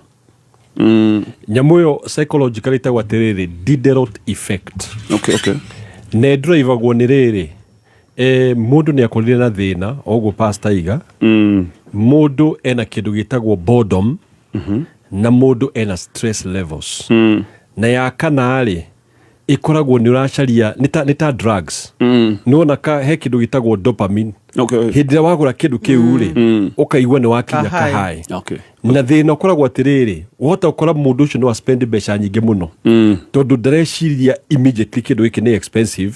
nyamu yo psychologically tagwa atiriri Diderot effect okay ne drivagwo ni riri mundu ni akorire na thina oguo pastor iga mundu ena kindu gitagwo boredom na mundu ena stress levels na ya kana ri ikoragwo ni uracaria ni ta drugs nona ka he kindu gitagwo dopamine hindira wagura kindu kiu ri ukaigua ni wakinya kahai na thina ukoragwo atiriri uhota ukora mundu ucio no spend mbeca nyingi muno tondu ndareciria immediately kindu giki ni expensive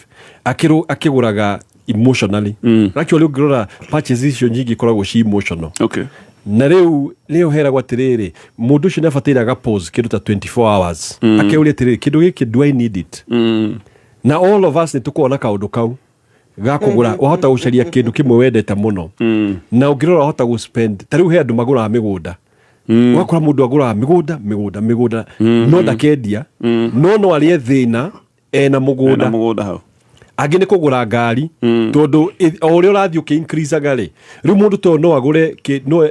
akiguraga emotionally actually ungirora purchases icio nyingi ikoragwo ci emotional na riu leo heragwo atiriri mundu ucio nafatiraga pause kindu ta 24 hours akeuria atiriri kindu giki do I need it na all of us nitukuona kaundu kau gakugura wahota gucaria kindu kimwe wendete muno na ungirora wahota gu spend tariu he andu magura migunda wakora mundu agura migunda no ndakendia no alie thina ena mugunda hau angi ni kugura ngari tondu o ria urathio ki increase gari riu mundu to no agure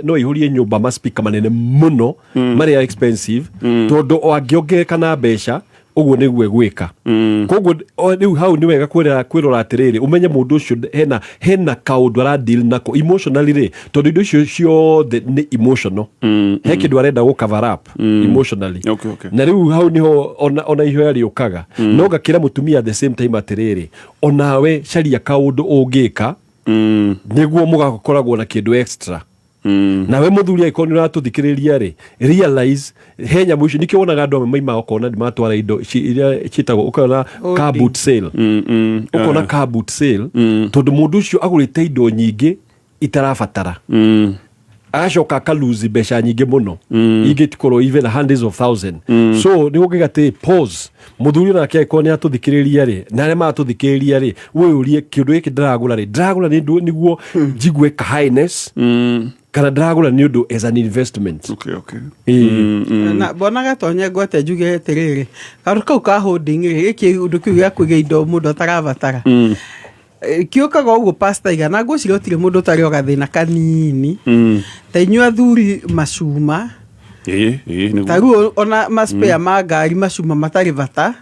no ihurie nyumba ma speaker manene muno mari expensive tondu o angiongereka na mbeca uguo niguo gwika koguo riu hau ni wega kwirora atiriri umenye mundu ucio hena kaundu ara deal nako emotionally ri tondu indo icio ciothe ni emotional he kindu arenda go cover up emotionally na riu hau niho ona ihoya riukaga no gakira mutumia at the same time atiriri onawe caria kaundu ungika niguo mugakoragwo na kindu extra na we muthuri aikoni uratuthikiriria ri realize henya mwishi nikio wonaga andu maima okona matwara indo iria chitagwo ukona car boot sale ukona car boot sale tondu mundu ucio agurite indo nyingi itarabatara agacoka akaluzi mbeca nyingi muno ingitikorwo even hundreds of thousands so ni gugigate pause muthuri nake aikoni atuthikiriria ri na arĩa matuthikiriria ri we urie kindu giki ndiragura ni niguo njigue ka highness kana ndiragura ni undu as an investment na bona gatonye ngote njuge atiriri karu kau ka holding giki undu kiu gya kuiga indo mundu atarabatara kiukaga uguo pastor iga na ngwiciria utire mundu tari o gathina kanini ta inyua athuri macuma taruo ona maspare ma ngari macuma matari bata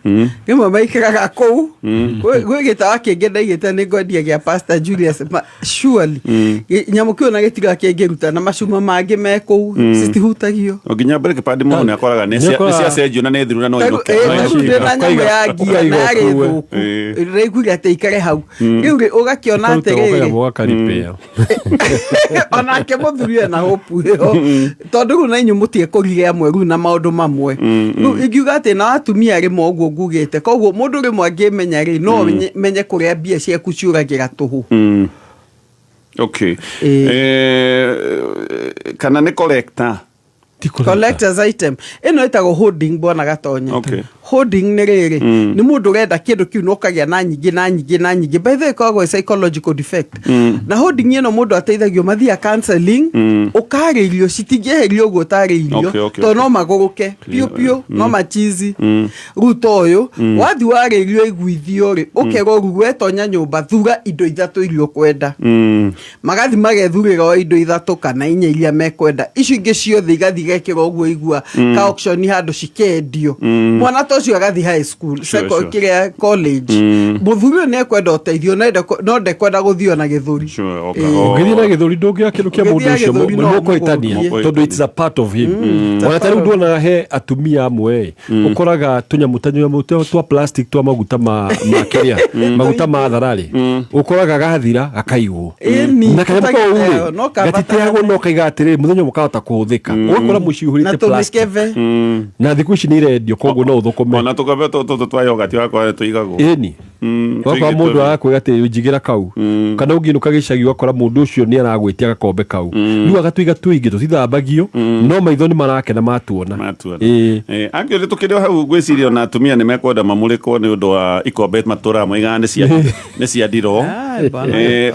rimwe maikiraga kou gwigita wakingenda igita ni ngodia gya pastor Julius surely nyamu kiona gitiga kingiruta na macuma mangi me kou citihutagio nginya mbere kipande muno ni akoraga ni cia cenjio na ni thiru na no iruke na nyamu ya gia na rithu reiguria ate ikare hau riu ugakiona atiriri ona ke muthurie na hope yo tondu na inyu mutie kurigia mweru na maundu mamwe riu ingiuga ati na atumia ri moguo ngugite koguo mundu ri mwangi menya ri no menye kuria bia ciaku ciuragira tuhu kana ni collector collector's item ino itago holding bona gatonya holding ni riri ni mundu renda kindu kiu no kagia na nyingi by the way kogo psychological defect na holding ino mundu ateithagio mathia counseling ukaririo citingieherio uguo taririo to no maguruke pio no machizi ruto uyu wathi waririo igwithio ri ukero rugwetonya nyumba thura indo ithatu irio kwenda magathi magethurira indo ithatu kana inya iria mekwenda icio ingi ciothe igathi gekira uguo igua ka auction handu cikendio mwana tocio agathi high school secondary college muthuri ne kwenda uteithio no ndekwenda guthio na githuri ngithi na githuri ndungia kindu kia mundu ucio moko itania tondu it's a part of him ona tari ndona he atumia amwe ukoraga tunyamutanyo twa plastic twa maguta ma keria maguta ma tharari ukoraga gathira akaigwo na kana ko gatiteagwo no kaiga atiri muthenya mukahota kuhuthika ukora mucihurite plastic na thiku ici ni rendio koguo no uthukome ona tukabe to twa yogurt wakwa tuigagwo eni wakwa mundu arakwiga ati njigira kau kana unginuka gicagi wakora mundu ucio ni aragwitia gakombe kau riu agatuiga tuingi tutithambagio no maitho ni marakena matuona angio ni tukire hau gwicirio na atumia ni mekwenda mamurikwo ni undu wa ikombe matura moiga ni cia ndiro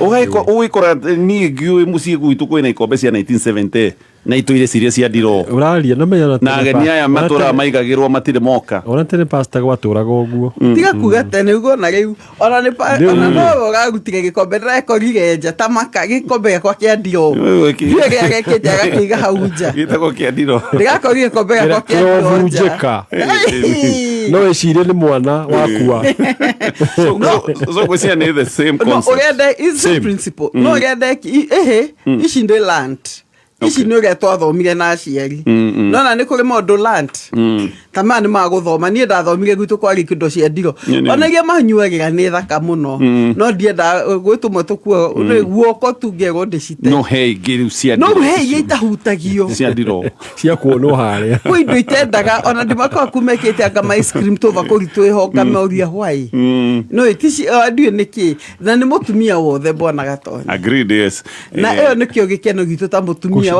ugaikora ni ngiu mucii gwitu kwina ikombe cia 1970 na itu ile serious ya ndiro uraria na menya na ageni aya matura maigagirwo matire moka ona tene pastor gwaturaga uguo tiga kuga tene uguo na riu ona ni ona no gagutire gikombe rekorire nja tamaka gikombe kwa kia ndio ndio gake jaga kiga hauja gitako kia ndiro ndigakorire gikombe kwa kia ndio no ecire ni mwana wakua so kwesi ni the same concept no urenda is the principle no urenda ici ndi land ici nä å rä a twathomire na aciari nona nä kå rä maå land tamaya nä magå thoma niä ndathomire gwitå kwarä kä ndo cia ndiro onagia manyuagä ra nä thaka må no no ndienda gwä tå mwe tå kuo guoko tungegwo ndä cite no hei ngä cia no hei iria itahutagio cia ndiro cia kuonwo harä kwä indo itendaga ona ndä makorwo kumekä te anga maicrim tå va kå ritå ä ho ngamoria hwai no itici ndiå nä kä na nä må tumia wothe mbona gatonya agreed yes na ä yo nä kä o gä keno gitå ta må tumia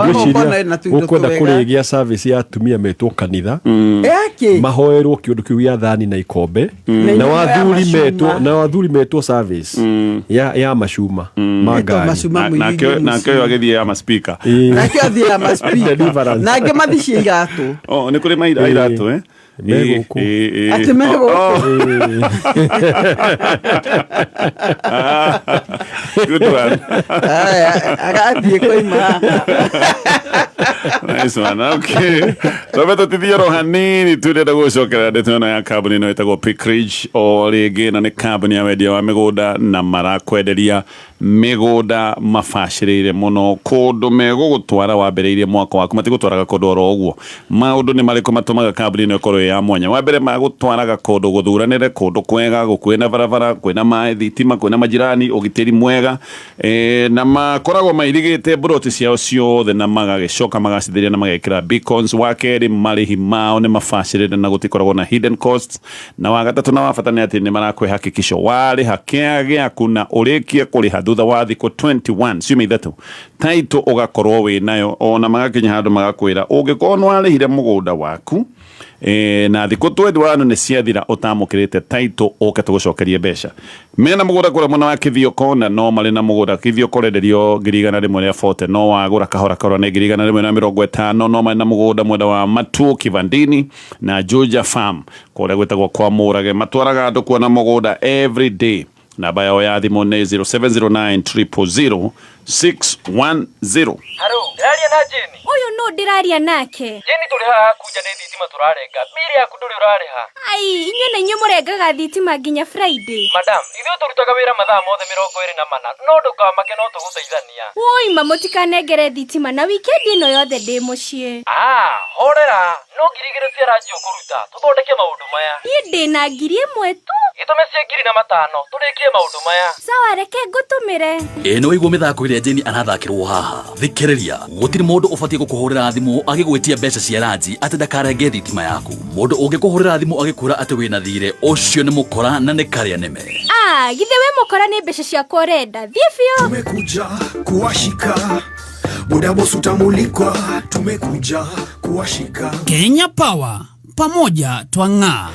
ukwenda kurigia service ya atumia metwo kanitha mahoerwo kiundu kiu ya thani na ikombe na wathuri metwo service ya mashuma magari na kyo agithie ya maspika na kyo athie ya maspika na nge mathishia iratu ni kuri maira iratu meguku ati meguku good one agathie koima nice one okay Roberto Tidiero hanini turenda gucokera ndetona ya kambuni no itagwo Pickridge o ringi na ni kambuni ya wendia wa migunda na marakwenderia migunda mabacirire muno kundu megugutwara wambiriirie mwaka waku matigutwaraga kundu oro uguo maundu ni mariko matumaga kambuni no ikorwo ya mwanya wa mbere magutwaraga kundu guthuranire kundu kwega gukwena barabara kwena mai thitima kwena majirani ugitiri mwega na makoragwo mairigite broti ciao ciothe na magagicoka magacithiria na magekira beacons wakeri marihi mao ni mabacirire na gutikoragwo na hidden costs na wagatatu na wabatani ati ni marakwihakikisha wari hakiage akuna urikie kuriha thutha wa thiko 21 ciumia ithatu taito ugakorwo wi nayo ona magakinya handu magakwira ungikorwo nwarihire mugunda waku na thiko 21 ni ciathira utamukirite taito uke tugucokerie mbeca mena mugunda kura mwana wa Kithio kona no mari na mugunda Kithio korenderio ngirigana rimwe ria forte no wagura kahora kahora ni ngirigana rimwe na 50 no mari na mugunda mwenda wa Matu Kivandini na Georgia Farm kore gwetagwo kwa Murage matwaraga andu kuona mugunda every day namba yao ya thimu ni 0709 610. Haro, ndiraria na Jeni. Uyu no ndiraria nake. Jeni turi haha kuja ni thitima turarenga. Miri yaku nduri urareha. Ai, inyo na inyo murengaga thitima nginya Friday. Madam, ithuĩ turutaga wĩra mathaa mothe 24 no ndukamake no tuguteithania. Woi mamutikanengere thitima na weekend ino yothe ndi mucii. Horera, no ngiri igĩrĩ cia rangi ũkũruta. Tuthondeke maũndũ maya. Niĩ ndĩ na ngiri ĩmwe tu. Gĩtũme cia ngiri na matano, tũrĩkie maũndũ maya. Sawa, reke ngũtũmĩre. Ĩno waigua mĩthako ĩrĩa Jeni arathakĩrwo haha. Thikĩrĩria, gũtirĩ mũndũ ũbatiĩ gũkũhũrĩra thimũ agĩgwĩtia mbeca cia ranji atĩ ndakarenge thitima yaku. Mũndũ ũngĩkũhũrĩra thimũ agĩkwĩra atĩ wĩna thirĩ, ũcio nĩ mũkora na nĩ karĩa nĩme. Githe we mũkora nĩ mbeca ciakwa ũrenda. Thiĩ biũ. Tumekuja kuwashika muda bosi utamulikwa, tumekuja kuwashika. Kenya Power, pamoja twang'aa.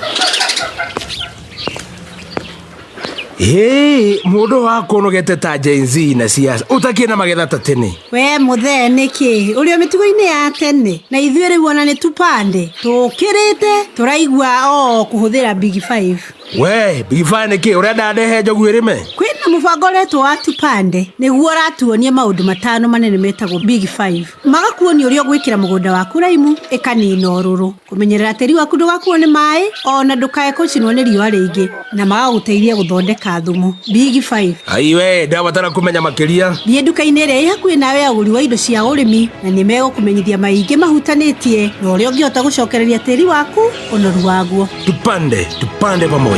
Mundu wako nogete ta Gen Z na siasa utakie na magetha ta tene. We muthe niki uri o mitugo-ini ya tene na ithuĩ rĩu ona nĩ tupande tukirite turaigua kuhuthira Big 5. We Big 5 niki urenda ndehe njogu irime? Kwina mubango retwo wa tupande niguo ratuonie maundu matano manene metagwo Big 5 magakuonia uria gwikira mugunda waku raimu ikanina ururu kumenyerera tĩri waku ndugakuo nĩ maĩ ona ndukae gũcinwo nĩ riũa rĩingĩ na magaguteithia guthondeka thumu. Big 5 ai we ndabatara kumenya makiria. Thiĩ nduka-inĩ ĩrĩa ĩ hakuhĩ nawe ya ũgũri wa indo cia ũrĩmi na nĩ megũkũmenyithia maingĩ mahutanĩtie na ũrĩa ũngĩhota gũcokereria tĩri waku ũnoru waguo. Tupande pamoja.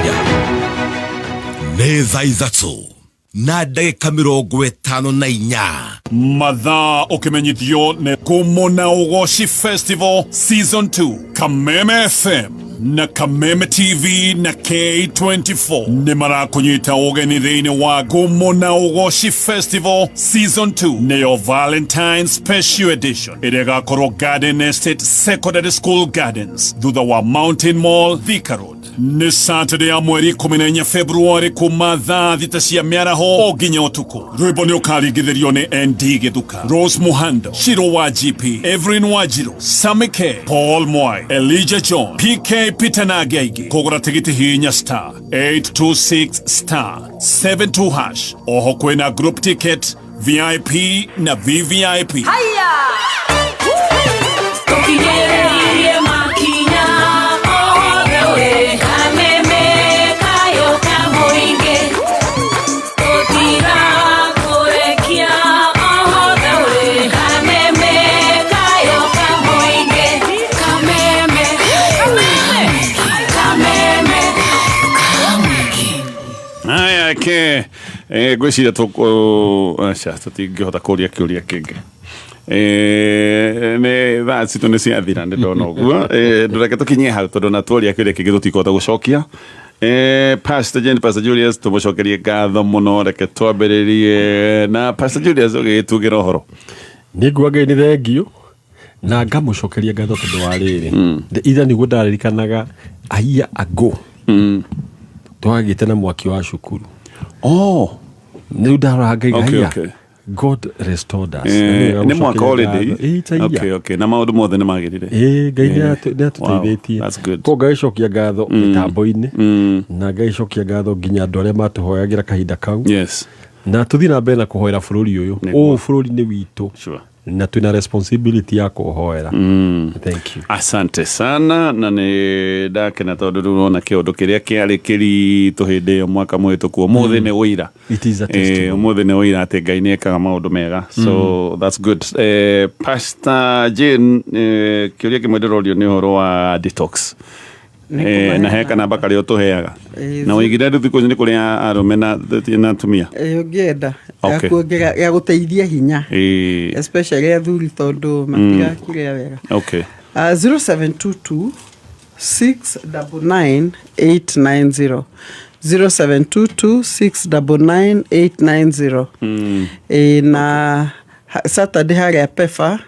Nĩ thaa ithatũ na ndagĩka 54 mathaa ũkĩmenyithio nĩ Kũmũna Ũgoci Festival Season 2 Kameme FM na Kameme TV na K24 nĩ marakũnyita ũgeni thĩinĩ wa Kũmũna Ũgoci Festival Season 2 nĩyo Valentine Special Edition ĩrĩa ĩgakorwo Garden Estate Secondary School Gardens thutha wa Mountain Mall Thika Road nĩ Saturday ya mweri 14 Februari kuma thaa thita cia mĩaraho o nginya ũtukũ. Rwĩmbo nĩ ũkaringithĩrio nĩ ND Gĩthuka, Rose Muhando, Shiro wa GP, Evelyn Wanjiru, Sammy K, Paul Mwai, Elijah John, PK Peter na Geigi. Kũgũra tigiti hinya star 826 star 72 hash. Oho kwĩna group ticket, VIP na VVIP. Haya! Tukinyerere makinya othewe kameme kayo kamuinge Tutira kurekia othewe kameme kayo kamuinge Kameme Kameme Aya ke gwĩciria tũtingĩhota kũria kĩũria kĩngĩ nĩ thaa citũ nĩ ciathira nĩ ndona ũguo ndũreke tũkinyie hau tondũ na tuoria kĩũria kĩngĩ tũtikũhota gũcokia Pastor Jane, Pastor Julius tũmũcokerie ngatho mũno, reke twambĩrĩrie na Pastor Julius ũgĩtugĩra ũhoro. Nĩ nguga Ngai nĩ thengio na ngamũcokeria ngatho tondũ wa rĩrĩ itha nĩguo ndarĩrikanaga a year ago twagĩte na mwaki wa cukuru nĩ ndaranga God restored us. Nĩ mwaka holiday. Okay. Na maũndũ mothe nĩ magĩrire. Ngai nĩ atũteithĩtie. Ko ngagĩcokia ngatho mĩtambo-inĩ na ngagĩcokia ngatho nginya andũ arĩa matũhoyagĩra kahinda kau. Na tũthiĩ na mbere na kũhoera bũrũri ũyũ. Bũrũri-inĩ witũ. Na twina responsibility ya kuhoera. Thank you. Asante sana na nĩ ndakena tondũ rũrona kĩondo kĩrĩa kĩarĩ kĩritũ hĩndĩ ĩyo mwaka mũhĩtũku ũmũthĩ nĩ ũira. It is a testimony. Ũmũthĩ nĩ ũira atĩ Ngai nĩ ekaga maũndũ mega. So that's good. Pastor Jane, kĩũria kĩmwe ndĩrorio nĩ ũhoro wa detox. Na he kana mbaka rĩo tũheaga na ũigire thikũ nĩ kũrĩa arũme na atumia ũngĩenda ya gũteithia hinya especially athuri tondũ matirakĩrĩa wega. 0722 699 890 0722 699 890 na Saturday harĩa Pefa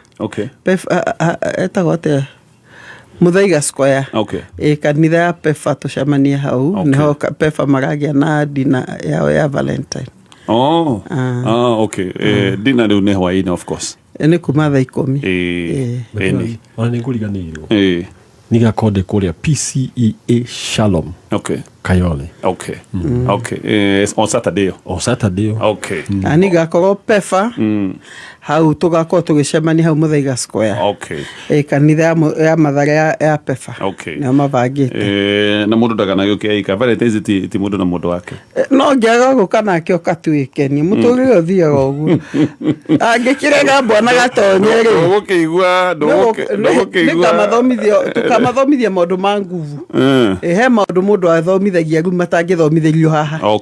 etagwo atĩa Muthaiga Square. Kanitha ya Pefa tucemania hau niho Pefa maragĩa na dina yao ya Valentine. Dina rĩu nĩ hwaĩ-inĩ of course. Nĩ kuma thaa 10. Ona nĩ ngũriganĩirwo. Nĩ gakonde kũrĩa PCEA Shalom. Kayole. On Saturday. Ani gakorwo Pefa. Hau tugakorwo tũgĩcemania hau Muthaiga Square. Kanitha ya Mathare ya Pefa. Nĩo mabangĩte. Na mũndũ ndakanagĩũkia ika Valentine's ti mũndũ na mũndũ wake. No ngĩaga gũka nake ũkatuĩkenia mũtũrĩre ũthiaga ũguo. Angĩkĩrega mbwana gatonye rĩ. Ũgũkĩigua tukamathomithia maũndũ ma nguvu. He maũndũ mũndũ athomithagia rĩu matangĩthomithĩrio haha. No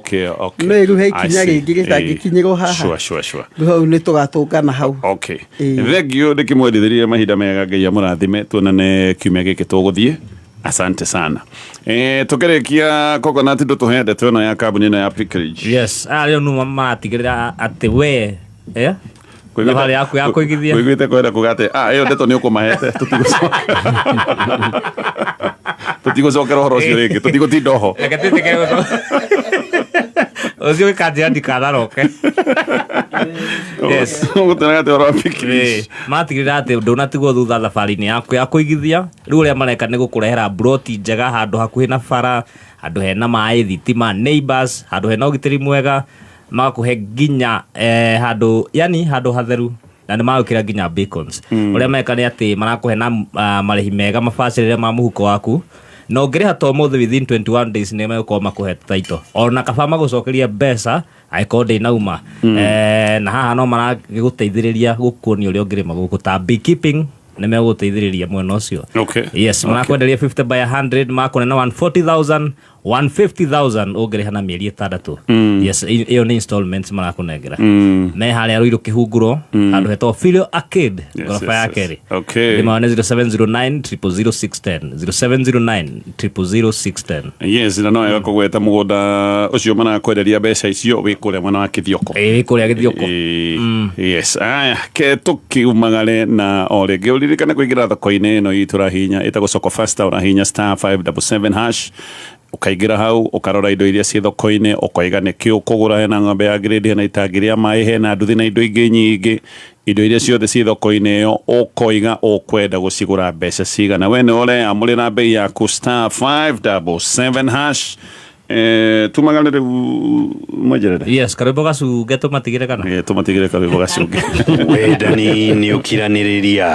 rĩu he ikinya rĩngĩ rĩtangĩkinyĩrwo haha. Hau nĩ tũgatũngana hau. Thengio ndĩkĩmwendithĩrie mahinda mega Ngai amũrathime tuonane kiumia gĩkĩ tũgũthiĩ. Asante sana. Tũkĩrĩkia coconut tũhe ndeto ĩno ya kambuni ĩno ya Pickridge. Yes, rĩu nĩ maratigĩrĩra atĩ we harĩ yaku ya kũigithia kũigwĩte kwenda kũgate ĩyo ndeto nĩ ũkũmahete tũtigũcokera ũhoro ũcio rĩngĩ tũtigũtinda oho ũcio gĩkanjĩra ndikanaroke. Matigĩrĩra atĩ ndũnatigwo thutha thabarĩ-inĩ yaku ya kũigithia. Rĩu ũrĩa mareka nĩ gũkũrehera broti njega handũ hakuhĩ na bara, handũ hena maĩ, thitima, neighbors, handũ hena ũgitĩri mwega, magakũhe nginya handũ hatheru na nĩ magũkĩra nginya beacons. Ũrĩa meka nĩ atĩ marakũhe na marĩhi mega mabacĩrĩre ma mũhuko waku na ũngĩrĩha to mũthĩ within 21 days nĩ megũkorwo makũhe title ona kaba magũcokeria mbeca angĩkorwo ndĩnauma. Na haha no maragĩgũteithĩrĩria gũkuonia ũrĩa ũngĩrĩma gũkũ ta beekeeping nĩ megũgũteithĩrĩria mwena ũcio. Yes, marakwenderia 50 by 100 makũnena 140,000 150,000 ũngĩrĩha na mĩeri 6. Yes, ĩyo nĩ installments marakũnengera. Me harĩa Ruiru Kĩhunguro handũ hetwo Filio Arcade ngoroba ya kerĩ. Thimũ nĩ 0709 000 610 0709 000 610. Yes, na no wega kũgweta mũgũnda ũcio marakwenderia mbeca icio wĩ kũrĩa mwena wa Gĩthioko. Wĩ kũrĩa Gĩthioko. Yes, ke tũkiumagare na o rĩngĩ ũririkane kũingĩra thoko-inĩ ĩno itũ rahinya ĩtagwo Soko Fasta ũrahinya *577# ukaingira hau ukarora indo iria ci thoko-ini ukaiga niki ukugura hena ng'ombe ya grade hena itangi ria mai hena nduthi na indo ingĩ nyingĩ indo iria ciothe ci thoko-ini iyo ukoiga ukwenda gucigura mbeca cigana we nĩ ũreamũrĩra bei yaku *577# tumaganire mwejerere yes karibu gacunge tumatigire kana tumatigire karibu gacunge wendani nĩ ũkiranĩrĩria